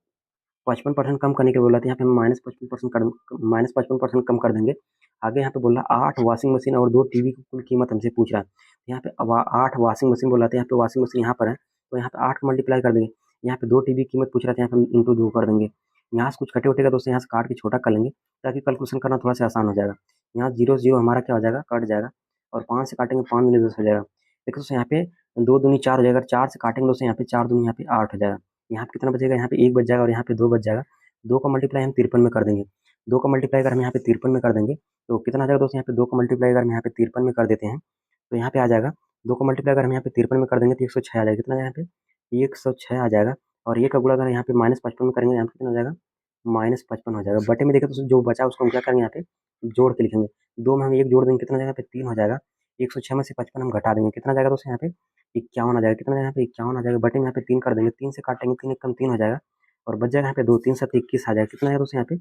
55% कम करने के बोला था, यहाँ पे हम -55% कम कर देंगे। आगे यहाँ पे बोला 8 वॉशिंग मशीन और 2 टीवी की कुल कीमत हमसे पूछ रहा है। यहाँ पे 8 वॉशिंग मशीन बोला था, यहाँ पे वॉशिंग मशीन यहाँ पर है तो यहाँ पे 8 मल्टीप्लाई कर देंगे। यहाँ पे 2 टीवी की कीमत पूछ रहा था, यहाँ पे हम इंटू 2 कर देंगे। यहाँ से कुछ कटे उटेगा दोस्तों, यहाँ से काट के छोटा कर लेंगे ताकि कैलकुलेशन करना थोड़ा सा आसान हो जाएगा। यहाँ 0 0 हमारा क्या हो जाएगा, कट जाएगा और 5 से काटेंगे 5 दूनी 10 हो जाएगा। देखो दोस्तों यहाँ पे 2 दूनी 4 हो जाएगा, 4 से काटेंगे दोस्तों यहाँ पे 4 दूनी यहाँ पे 8 हो जाएगा। यहाँ पे कितना बचेगा, यहाँ पे 1 बच जाएगा और यहाँ पे 2 बच जाएगा। 2 का मल्टीप्लाई हम 53 में कर देंगे। 2 का मल्टीप्लाई अगर हम यहाँ पे 53 में कर देंगे तो कितना आ जाएगा दोस्तों, यहाँ पे 2 का मल्टीप्लाई अगर हम यहाँ पे 53 में कर देते हैं तो यहाँ पे आ जाएगा 2 का मल्टीप्लाई अगर हम यहाँ पे 53 में कर देंगे तो 106 आ जाएगा। कितना आ जाएगा, यहाँ पे 106 आ जाएगा। और ये का गुणा अगर यहाँ पे -55 में करेंगे, यहाँ पे कितना हो जाएगा, -55 हो जाएगा। बटे में देखिए तो जो बचा उसको हम क्या करेंगे, यहाँ पे जोड़ के लिखेंगे। 2 में हम 1 जोड़ देंगे, कितना जाएगा, यहाँ पे 3 हो जाएगा। 106 में से 55 हम घटा देंगे, कितना जाएगा दोस्तों, यहाँ पे 51 आ जाएगा। कितना यहाँ पे 51 आ जाएगा। बटे में यहाँ पे 3 कर देंगे, 3 से काटेंगे 3 कम 3 हो जाएगा और बच जाएगा यहाँ पे 2, 3 7 21 आ जाएगा। कितना आएगा दोस्तों, यहाँ पे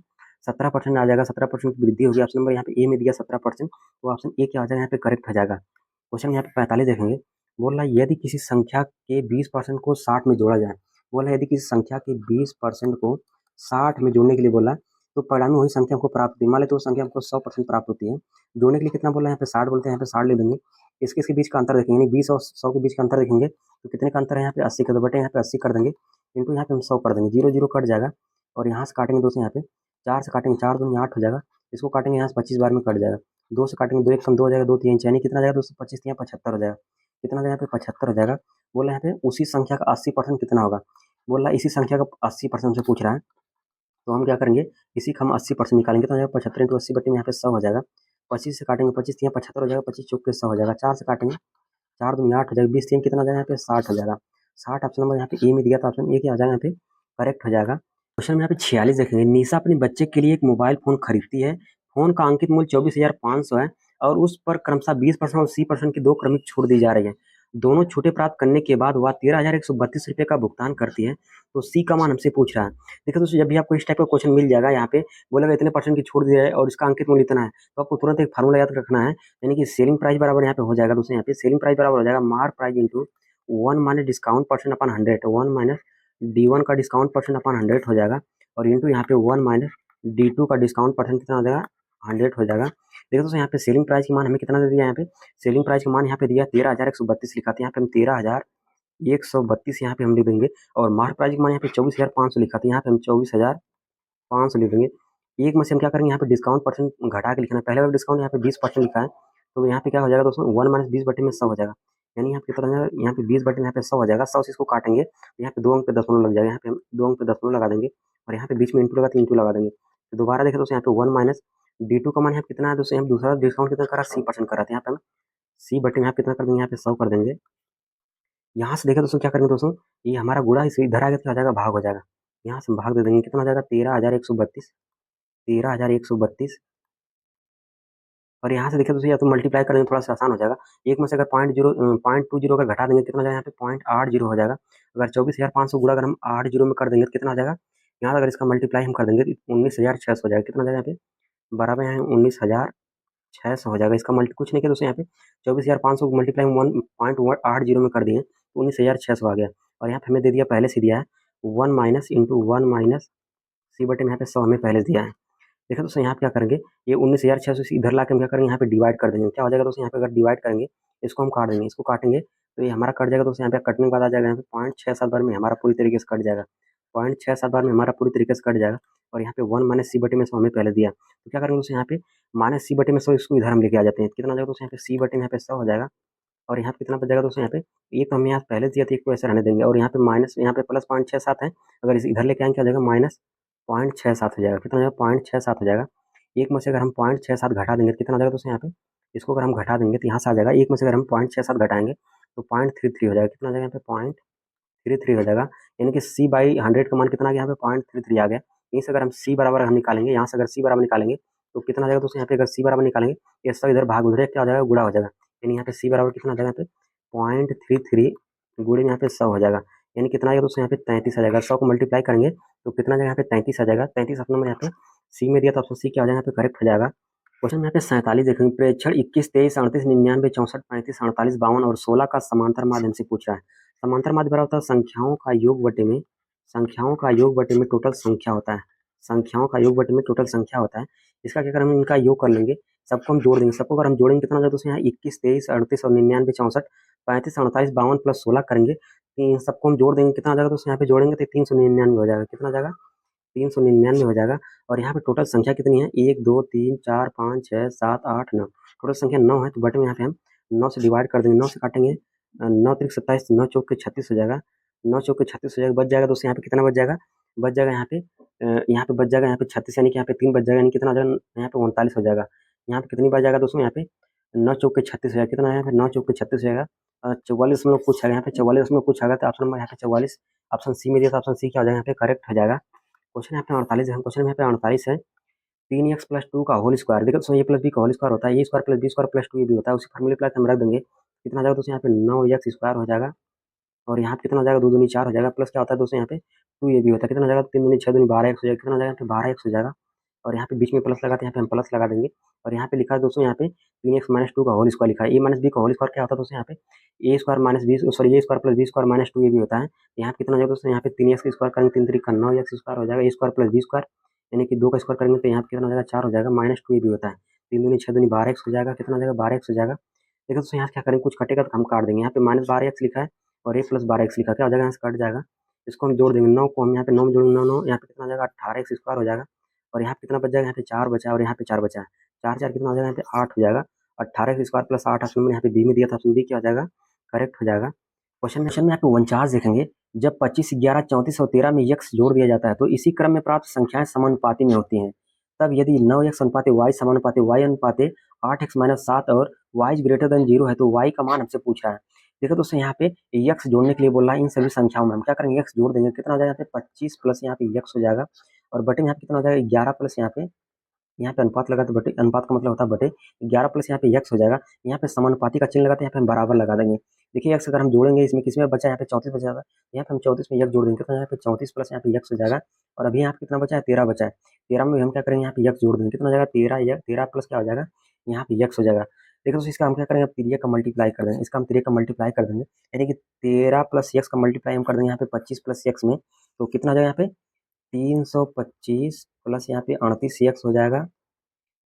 17% आ जाएगा। 17% की वृद्धि होगी। ऑप्शन नंबर यहाँ पे ए में दिया 17%, तो ऑप्शन ए क्या आ जाएगा, यहाँ पे करेक्ट हो जाएगा। क्वेश्चन यहाँ पे 45 देखेंगे, बोल रहा है यदि किसी संख्या के 20% को 60 में जोड़ा जाए। बोला यदि किसी संख्या के 20% को 60 में जोड़ने के लिए बोला तो परिणामी वही संख्या हमको प्राप्त होती है। मान लेते वो संख्या हमको 100% प्राप्त होती है। जोड़ने के लिए कितना बोला है, यहाँ पे 60 बोलते हैं, यहाँ पे 60 ले लेंगे। इसके बीच का अंतर देखेंगे, यानी 20 और 100 के बीच का अंतर देखेंगे तो कितने का अंतर है, यहाँ पे 80 का, तो बटे यहाँ पे 80 कर देंगे इंटू यहाँ पे हम 100 कर देंगे। 0 0 कट जाएगा और यहाँ से काटेंगे दोस्तों, यहाँ पे 4 से काटेंगे, 4 दूनी 8 हो जाएगा। इसको काटेंगे यहाँ से 25 बार में कट जाएगा। 2 से काटेंगे, 2 1 कम 2 हो जाएगा, 2 3 यानी कितना जाएगा दोस्तों, 25 यहाँ 75 हो जाएगा। कितना जाएगा, यहाँ पे 75 हो जाएगा। बोला यहाँ पे उसी संख्या का 80% कितना होगा। बोला इसी संख्या का 80% से पूछ रहा है तो हम क्या करेंगे, इसी का हम 80% निकालेंगे तो 75 इंटू 80 बटे में यहाँ पे 100 हो जाएगा। 25 से काटेंगे, 25 यहाँ 75 हो जाएगा, 25 चौक के 100 हो जाएगा। 4 से काटेंगे, 4 दूनी 8 हो जाएगा, 20 3 कितना हो जाएगा, यहाँ पे 60 हो जाएगा। 60 ऑप्शन नंबर यहाँ पे ए में दिया था, ऑप्शन ए क्या आ जाएगा, यहाँ पे करेक्ट हो जाएगा। क्वेश्चन में यहाँ पे 46 देखेंगे, निशा अपने बच्चे के लिए एक मोबाइल फोन खरीदती है। फोन का अंकित मूल्य 24,500 है और उस पर क्रमशः 20% और 80% की 2 क्रमिक छूट दी जा रही है। दोनों छूटें प्राप्त करने के बाद वह 13,132 रुपये का भुगतान करती है, तो सी का मान हमसे पूछ रहा है। देखिए दोस्तों, जब भी आपको इस टाइप का क्वेश्चन मिल जाएगा, यहाँ पे बोलेगा इतने परसेंट की छूट दी है और इसका अंकित मूल्य इतना है, तो आपको तुरंत एक फार्मूला याद रखना है, यानी कि सेलिंग प्राइस बराबर यहाँ पे हो जाएगा दोस्तों, यहाँ पे सेलिंग प्राइस बराबर हो जाएगा mark price into 1 minus discount percent अपन 100, 1 माइनस D1 का डिस्काउंट परसेंट अपन 100 हो जाएगा और इंटू यहाँ पे 1 माइनस D2 का डिस्काउंट परसेंट कितना हो जाएगा, 100 हो जाएगा। देखिए दोस्तों, यहाँ पे सेलिंग प्राइस की मान हमें कितना दे दिया, यहाँ पे सेलिंग प्राइस का मान यहाँ पे दिया 13,132 लिखा था, यहाँ पे हम 13,132 यहाँ पे हम लिख देंगे और मार्क प्राइस का मान यहाँ पे 24,500 लिखा था, यहाँ पे हम 24,500 लिख देंगे। एक में से हम क्या करेंगे, यहाँ पे डिस्काउंट परसेंट घटा के लिखना है। पहले वाला डिस्काउंट यहाँ पे 20% लिखा है तो यहाँ पे क्या हो जाएगा दोस्तों, 1 माइनस 20/100 हो जाएगा। यानी यहाँ पे कितना हो जाएगा, यहाँ पे 20/100 हो जाएगा। 100 से इसको काटेंगे तो यहाँ पे 2 अंक पे दशमलव लग जाएगा। यहाँ पे हम 2 अंक पे दशमलव लगा देंगे और यहाँ पे बीच में इंटू लगा तो इंटू लगा देंगे। तो दोबारा देखें दोस्तों, यहाँ पे 1 माइनस D2 का मान यहाँ पे कितना है दोस्तों, यहाँ दूसरा डिस्काउंट कितना करा, C% करा था। यहाँ पे हम C/, यहाँ पे कितना कर देंगे, यहाँ पे 100 कर देंगे। यहाँ से देखें दोस्तों क्या करेंगे दोस्तों, ये हमारा गुणा इस इधर आ गया तो आ जाएगा भाग हो जाएगा। यहाँ से हम भाग दे देंगे, कितना हो जाएगा 13,132, 13,132। और यहाँ से देखिए दोस्तों, या तो मल्टीप्लाई करेंगे थोड़ा सा आसान हो जाएगा। एक में से अगर 0.20 अगर घटा देंगे कितना हो जाएगा, यहाँ पे 0.80 हो जाएगा। अगर 24,500 गुणा अगर हम 80 में कर देंगे तो कितना हो जाएगा, यहाँ अगर इसका मल्टीप्लाई हम कर देंगे तो 19,600 हो जाएगा। कितना हो जाएगा यहाँ पे, बराबर यहाँ 19,600 हो जाएगा। इसका मल्टी कुछ नहीं किया दोस्तों, यहाँ पे 24,500 को मल्टीप्लाई 1.80 में कर दिए तो 19,600 आ गया। और यहाँ पे हमें दे दिया, पहले से दिया है 1 माइनस इंटू 1 माइनस C/, में यहाँ पे 100 हमें पहले से दिया है। देखो दोस्तों, यहाँ पे क्या करेंगे, ये 19,600 से इधर लाके हम क्या करेंगे, यहाँ पे डिवाइड कर देंगे। क्या हो जाएगा दोस्तों, यहाँ पे अगर डिवाइड करेंगे, इसको हम काट देंगे, इसको काटेंगे तो ये हमारा कट जाएगा दोस्तों। यहाँ पे कटने के बाद आ जाएगा यहाँ पे 0.67 बार में हमारा पूरी तरीके से कट जाएगा। 0.67 बार में हमारा पूरी तरीके से कट जाएगा। और यहाँ पे 1 माइनस C/100 हमें पहले दिया, तो क्या करेंगे दोस्तों, यहाँ पे माइनस C/100 इसको इधर हम लेके आ जाते हैं। कितना हो जाएगा दोस्तों, यहाँ पे C/, यहाँ पे 100 हो जाएगा। और यहाँ पे कितना बच जाएगा दोस्तों, यहाँ पे एक हमने यहाँ पहले दिया था, एक को ऐसे रहने देंगे। और यहाँ पे माइनस, यहाँ पे प्लस 0.67 है, अगर इसे इधर लेके आएंगे क्या हो जाएगा, माइनस 0.67 हो जाएगा। कितना हो जाएगा, 0.67 हो जाएगा। एक में से अगर हम 0.67 घटा देंगे तो कितना हो जाएगा दोस्तों, यहाँ पे इसको अगर हम घटा देंगे तो यहाँ से आ जाएगा। एक में से अगर हम 0.67 घटाएंगे तो 0.33 हो जाएगा। कितना हो जाएगा, यहाँ पे 0.33 हो जाएगा। यानी कि C/100 का मान कितना आ गया, यहाँ पे 0.33 आ गया। यहीं से अगर हम C बराबर हम निकालेंगे, यहाँ से अगर C बराबर निकालेंगे तो कितना हो जाएगा दोस्तों, यहाँ पे अगर C बराबर निकालेंगे, ये सब इधर भाग उधर क्या हो जाएगा, गुणा हो जाएगा। यानी यहाँ पे C बराबर कितना हो जाएगा, यहाँ पे 0.33 गुणे में यहाँ पे 100 हो जाएगा। यानी कितना आएगा दोस्तों, यहाँ पे 33 आ जाएगा। 100 को मल्टीप्लाई करेंगे तो कितना आ जाएगा, यहाँ पे 33 आ जाएगा। 33 अपने में यहाँ पे C में दिया तो ऑप्शन C क्या हो जाएगा, यहाँ पे करेक्ट हो जाएगा। क्वेश्चन में यहाँ पे 47 देखेंगे, प्रेक्षण 21, 23, 38, 99, 64, 35, 48, 52 और 16 का समांतर माध्यम से पूछ रहा है। समांतर माध्य बराबर होता है संख्याओं का योग बटे में, संख्याओं का योग बटे में टोटल संख्या होता है। संख्याओं का योग बटे में टोटल संख्या होता है। इसका क्या करेंगे, इनका योग कर लेंगे, सबको हम जोड़ देंगे। सबको अगर हम जोड़ेंगे कितना हो जाएगा दोस्तों, यहाँ 21, 23, 38 और 99, 64, 35, 48, 52 प्लस 16 करेंगे तो इन सबको हम जोड़ देंगे। कितना हो जाएगा दोस्तों, यहाँ पे जोड़ेंगे तो 399 हो जाएगा। कितना हो जाएगा, 399 हो जाएगा। और यहाँ पे टोटल संख्या कितनी है, 1 2 3 4 5 6 7 8 9, टोटल संख्या 9 है। तो बटे में यहाँ पे हम 9 से डिवाइड कर देंगे, 9 से काटेंगे, 9 3 27, 9 चौक के 36 हो जाएगा। 9 चौक के 36 हो जाएगा। बच जाएगा दोस्तों, यहाँ पे कितना बच जाएगा, बच जाएगा यहाँ पे बच जाएगा यहाँ पे 36, यानी कि यहाँ पे 3 बच जाएगा। यानी कितना हो जाएगा, यहाँ पे 39 हो जाएगा। यहाँ पे कितनी बार जाएगा दोस्तों, यहाँ पे 9 चौक के 36 हो जाएगा। कितना है यहाँ पे 9 चौक के 36 हो जाएगा। 44 में कुछ है, यहाँ पे 44 में कुछ आएगा तो ऑप्शन नंबर यहाँ पे 44, ऑप्शन सी में दिया तो ऑप्शन सी क्या हो जाएगा, यहाँ पे करेक्ट हो जाएगा। क्वेश्चन यहाँ पे 48 है, क्वेश्चन यहाँ पे 48 है, 3x+2 का होल स्क्वायर। देखो दोस्तों, a प्लस बी का होल स्क्वायर होता है, a square plus B square plus 2 ये भी होता है। उसी फॉर्मूले प्लस हम रख देंगे, कितना आ जाएगा दोस्तों, यहाँ पे 9x स्क्वायर हो जाएगा। और यहाँ पे कितना हो जाएगा, 2 दूनी 4 हो जाएगा, प्लस क्या होता है दोस्तों, यहाँ पे 2 ये भी होता है। कितना हो जाएगा, 3 दूनी 6 दूनी 12x हो जाएगा। कितना हो जाएगा, यहाँ पे 12x हो जाएगा। और यहाँ पे बीच में प्लस लगाते हैं, यहाँ पे हम प्लस लगा देंगे। और यहाँ पे लिखा है दोस्तों, यहाँ पे 3x-2 का होल स्क्वायर लिखा है। a माइनस बी का होल स्क्वायर क्या होता है दोस्तों, यहाँ पे a square minus B, sorry a square plus B square minus 2 ये भी होता है। यहाँ पे कितना हो जाएगा दोस्तों, यहाँ पे 3x स्क्वायर करेंगे, 3 3 का 9x स्क्वायर हो जाएगा, a square plus B square, यानी कि 2 का स्क्वायर करेंगे तो यहाँ पे कितना हो जाएगा, 4 हो जाएगा, माइनस 2 ये भी होता है। 3 दूनी 6 दूनी 12x हो जाएगा। कितना हो जाएगा, 12x हो जाएगा। देखो दोस्तों, यहाँ से क्या करेंगे, कुछ कटेगा तो हम काट देंगे। यहाँ पे माइनस 12x लिखा है और a प्लस 12x लिखा है, क्या हो जाएगा, यहाँ से कट जाएगा। इसको हम जोड़ देंगे, 9 को हम यहाँ पे 9 में जोड़ेंगे, 9 9 यहाँ पे कितना हो जाएगा, 18x स्क्वायर हो जाएगा। और यहाँ पे कितना बच जाएगा, यहाँ पे 4 बचा है और यहाँ पे 4 बचा है। 4 4 कितना हो जाएगा, यहाँ पे 8 हो जाएगा। 18x स्क्वायर प्लस 8 ऑप्शन में यहाँ पे बी में दिया था, ऑप्शन बी क्या हो जाएगा, करेक्ट हो जाएगा। क्वेश्चन में यहाँ पे 49 देखेंगे, जब 25, 11, 34 और 13 में यक्स जोड़ दिया जाता है तो इसी क्रम में प्राप्त संख्याएं समानुपाती में होती हैं। तब यदि 9x अनुपाते y समानुपाते y अनुपाते 8x minus 7 और y इज ग्रेटर देन 0 है तो y का मान हमसे पूछा है। देखो दोस्तों, यहाँ पे यक्स जोड़ने के लिए बोल रहा है। इन सभी संख्याओं में हम क्या करेंगे, यक्स जोड़ देंगे। कितना हो जाएगा, यहाँ पे 25 प्लस यहाँ पे यक्स हो जाएगा। और बटे में यहाँ पे कितना हो जाएगा, 11 प्लस यहाँ पे अनुपात लगा तो बटे, अनुपात का मतलब होता है बटे, 11 प्लस यहाँ पे यक्स हो जाएगा। यहाँ पे समानुपाती का चिन्ह लगाते हैं, यहाँ पे हम बराबर लगा देंगे। देखिए यक्स अगर हम जोड़ेंगे, इसमें किसमें बचा, यहाँ पे 34 बचा था, यहाँ पे हम 34 में यक्स जोड़ देंगे तो यहाँ पे 34 प्लस यहाँ पे यक्स हो जाएगा। और अभी यहाँ पे कितना बचा है, 13 बचा है। 13 में हम क्या करेंगे, यहाँ पे यक्स जोड़ देंगे। कितना हो जाएगा, 13 प्लस क्या हो जाएगा, यहाँ पे यक्स हो जाएगा। देखो दोस्तों, इसका हम क्या करेंगे, 3 का मल्टीप्लाई कर देंगे, इसका हम 3 का मल्टीप्लाई कर देंगे। यानी कि 13 प्लस यक्स का मल्टीप्लाई हम कर देंगे यहाँ पे 25 प्लस यक्स में, तो कितना हो जाएगा, यहाँ पे 325 प्लस यहाँ पे 38 यक्स हो जाएगा।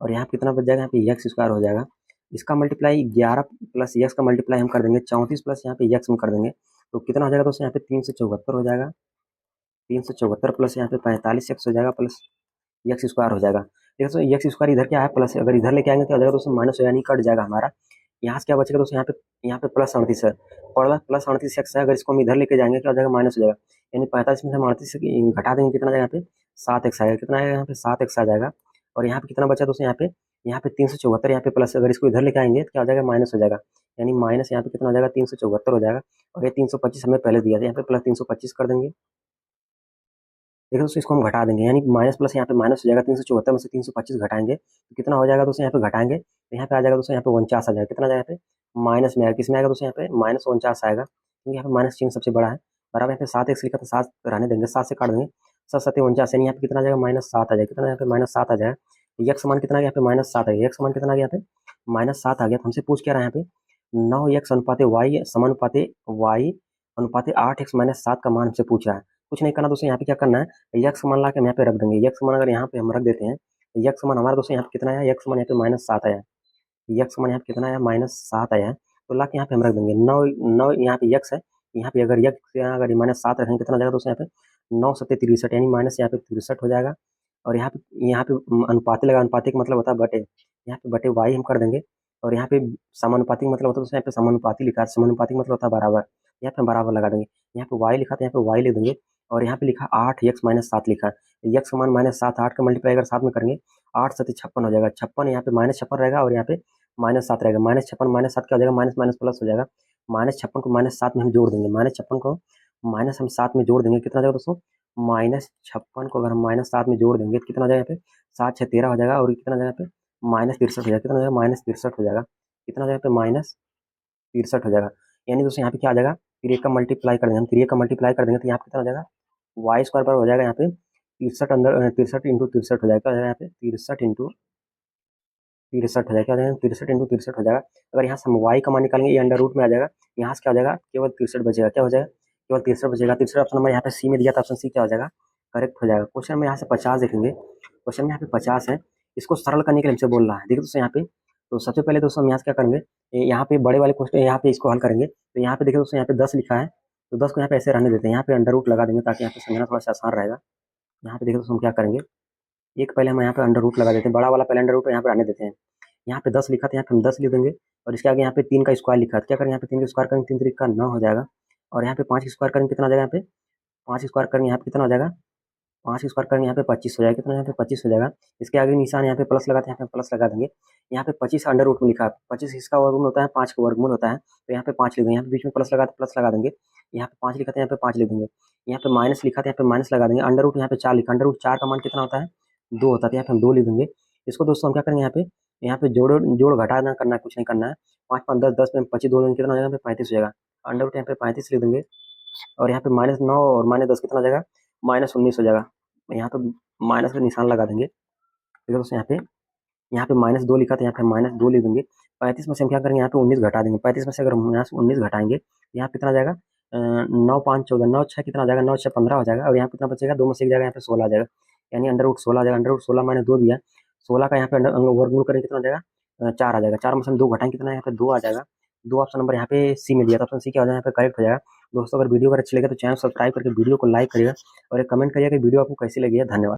और यहाँ पे कितना बच जाएगा, यहाँ पे यक्स स्क्वायर हो जाएगा। इसका मल्टीप्लाई 11 प्लस यक्स का मल्टीप्लाई हम कर देंगे 34 प्लस यहाँ पे यक्स में कर देंगे, तो कितना हो जाएगा दोस्तों, यहाँ पे 374 हो जाएगा। 374 प्लस यहाँ पे 45 यक्स हो जाएगा प्लस यक्स स्क्वायर हो जाएगा। देखो दोस्तों एक्स स्क्वायर इधर क्या है प्लस, अगर इधर लेके आएंगे तो क्या हो जाएगा दोस्तों माइनस, यानी कट जाएगा हमारा। यहाँ से क्या बचेगा दोस्तों, यहाँ पे प्लस 38 है, प्लस 38 एक्स है, अगर इसको हम इधर लेके जाएंगे क्या हो जाएगा माइनस हो जाएगा, यानी 45 में से हम 38 घटा देंगे कितना जाएगा, यहाँ पे 7 एक्स आएगा, कितना आएगा यहाँ पे 7 एक्स आ जाएगा। और यहाँ पे कितना बचा दोस्तों, यहाँ पे 374, यहाँ पे प्लस, अगर इसको इधर लेके आएंगे तो क्या हो जाएगा माइनस हो जाएगा, यानी माइनस यहाँ पे कितना हो जाएगा 374 हो जाएगा। और ये 325 हमें पहले दिया था, यहाँ पे प्लस 325 कर देंगे। देखो दोस्तों इसको हम घटा देंगे, यानी माइनस प्लस यहाँ पे माइनस हो जाएगा, 374 में से 325 घटाएंगे तो कितना हो जाएगा दोस्तों, यहाँ पे घटाएंगे तो यहाँ पे आ जाएगा दोस्तों, यहाँ पे 49 आ जाएगा, कितना आ जाएगा यहाँ पे माइनस में आएगा, किसमें आएगा दोस्तों, यहाँ पे माइनस 49 आएगा, क्योंकि यहाँ पे माइनस चिन्ह सबसे बड़ा है। बराबर यहाँ पे 7 एक्स लिखा तो 7 रहने देंगे, 7 से काट देंगे, 7 7 49, यानी यहाँ पे कितना आ जाएगा माइनस 7 आ जाएगा, कितना यहाँ पे माइनस 7 आ जाएगा। एक समान कितना आ गया यहाँ पे माइनस 7 आ गया, एक समान कितना आ गया यहाँ पे माइनस 7 आ गया। तो हमसे पूछ क्या रहा है यहाँ पे 9 एक्स अनुपाते वाई समानुपाते वाई अनुपाते 8 एक्स-7 का मान हमसे पूछ रहा है। कुछ नहीं करना दोस्तों, यहाँ पे क्या करना है, यक्स मान ला के हम यहाँ पे रख देंगे, यक्स मान अगर यहाँ पे हम रख देते हैं तो यक्स मान हमारा दोस्तों यहाँ पे कितना आया, यक्स मान यहाँ पे माइनस 7 आया, यक्स मान यहाँ पे कितना आया माइनस 7 आया है, तो ला के यहाँ पे हम रख देंगे 9, 9 यहाँ पे यक्स है, यहाँ पे अगर यक्स अगर माइनस 7 रखेंगे कितना जाएगा दोस्तों, यहाँ पे 9 7 63, यानी माइनस यहाँ पे 63 हो जाएगा। और यहाँ पे अनुपाती लगा, अनुपाती का मतलब होता है बटे, यहाँ पे बटे वाई हम कर देंगे। और यहाँ पे समानुपाती मतलब होता है दोस्तों, यहाँ पे समानुपाती लिखा है, समानुपाती मतलब होता है बराबर, यहाँ पे हम बराबर लगा देंगे। यहाँ पे वाई लिखा था, यहाँ पे वाई लिख देंगे। और यहाँ पे लिखा 8 एक्स-7 लिखा है, यक्स मान माइनस 7, 8 का मल्टीप्लाई अगर 7 में करेंगे 8 7 56 हो जाएगा, 56 यहाँ पे -56 रहेगा, और यहाँ पे -7 रहेगा, -56 -7 क्या हो जाएगा, माइनस माइनस प्लस हो जाएगा। -56 को -7 में हम जोड़ देंगे, -56 को माइनस हम 7 में जोड़ देंगे, कितना जाएगा दोस्तों, -56 को अगर हम -7 में जोड़ देंगे तो कितना आ जाएगा यहाँ पे 7 6 13 हो जाएगा, और कितना आ जाएगा यहाँ पे -63 हो जाएगा, कितना हो जाएगा -63 हो जाएगा, कितना हो जाएगा यहाँ पे -63 हो जाएगा। यानी दोस्तों यहाँ पे क्या आ जाएगा, 3 का मल्टीप्लाई कर देंगे, हम 3 का मल्टीप्लाई कर देंगे तो यहाँ पे कितना हो जाएगा वाई स्क्वायर पर हो जाएगा, यहाँ पे 63 अंदर 63 इंटू 63 हो जाएगा, यहाँ पे 63 इंटू 63 हो जाएगा, क्या हो जाएगा 63 इंटू 63 हो जाएगा। अगर यहाँ से हम वाई का मान निकालेंगे ये अंडर रूट में आ जाएगा, यहाँ से क्या हो जाएगा केवल 63 बचेगा, क्या हो जाएगा केवल 63 बचेगा। तीसरा ऑप्शन नंबर यहाँ पे सी में दिया था, ऑप्शन सी क्या हो जाएगा करेक्ट हो जाएगा। क्वेश्चन में यहाँ से 50 देखेंगे, क्वेश्चन में यहाँ पे 50 है, इसको सरल करने के लिए हमसे बोल रहा है। देखिए दोस्तों यहाँ पे, तो सबसे पहले दोस्तों हम यहाँ से क्या करेंगे, यहाँ पे बड़े वाले क्वेश्चन यहाँ पे इसको हल करेंगे। तो यहाँ पे देखिए दोस्तों यहाँ पे 10 लिखा है, तो 10 को यहाँ पे ऐसे रहने देते हैं, यहाँ पे अंडर रूट लगा देंगे ताकि यहाँ पे समझना थोड़ा सा आसान रहेगा। यहाँ पे देखिए दोस्तों हम क्या करेंगे, एक पहले हम यहाँ पे अंडर रूट लगा देते हैं, बड़ा वाला पहले अंडर रूट यहाँ पे रहने देते हैं। यहाँ पे 10 लिखा था, यहाँ पे हम 10 लिख देंगे, और इसके आगे यहाँ पे 3 का स्क्वायर लिखा है, क्या करेंगे यहाँ पे 3 का स्क्वायर करेंगे, 3 3 का 9 हो जाएगा। और यहाँ पे 5 का स्क्वायर करेंगे कितना हो जाएगा, यहाँ पे 5 स्क्वायर करेंगे यहाँ पे कितना हो जाएगा, 5 स्क्वायर करेंगे यहाँ पे 25 हो जाएगा, कितना यहाँ पे 25 हो जाएगा। इसके आगे निशान यहाँ पे प्लस लगाते हैं, यहाँ पे प्लस लगा देंगे। यहाँ पे 25 अंडर रूट में लिखा है, 25 इसका वर्गमूल होता है, 5 का वर्गमूल होता है, तो यहाँ पे 5 लिख देंगे, यहाँ पे बीच में प्लस लगा देंगे। यहाँ पे 5 लिखा था, यहाँ पे 5 लिख देंगे। यहाँ पे माइनस लिखा था, यहाँ पे माइनस लगा देंगे। अंडर रूट यहाँ पे 4 लिखा, अंडर रूट 4 का मान कितना होता है 2 होता है, यहाँ पे हम 2 लिख देंगे। इसको दोस्तों हम क्या करेंगे, यहाँ पे जोड़ घटा ना करना है, कुछ नहीं करना है। 5 5 10 10 में 25 जोड़ देंगे, कितना हो जाएगा, यहाँ पे 35 हो जाएगा। अंडर रूट यहाँ पे 35 लिख देंगे, और यहाँ पे -9 और -10 कितना हो जाएगा, -19 हो जाएगा। यहाँ पे माइनस का निशान लगा देंगे। देखो दोस्तों यहाँ पे -2 लिखा था, यहाँ पे -2 लिख देंगे। 35 में से हम क्या करेंगे, यहाँ पे 19 घटा देंगे। 35 में से अगर हम यहाँ से 19 घटाएंगे तो यहाँ पे कितना आ जाएगा, 9 5 14, 9 6 कितना आ जाएगा, 9 6 15 हो जाएगा। और यहाँ पे कितना बचेगा, 2 में से एक जाएगा, यहाँ पे 16 आ जाएगा, यानी अंडर रूट 16 आ जाएगा। अंडर रूट 16 मैंने 2 दिया, 16 का यहाँ पे वर्गमूल करेंगे कितना आ जाएगा, 4 आ जाएगा। 4 में से हम 2 घटाएंगे कितना, यहाँ पे 2 आ जाएगा। 2 ऑप्शन नंबर यहाँ पे सी में दिया था, ऑप्शन सी क्या हो जाएगा, यहाँ पे करेक्ट हो जाएगा। दोस्तों अगर वीडियो अगर अच्छी लगे तो चैनल सब्सक्राइब करके वीडियो को लाइक करिएगा, और एक कमेंट करिएगा कि वीडियो आपको कैसी लगी है। धन्यवाद।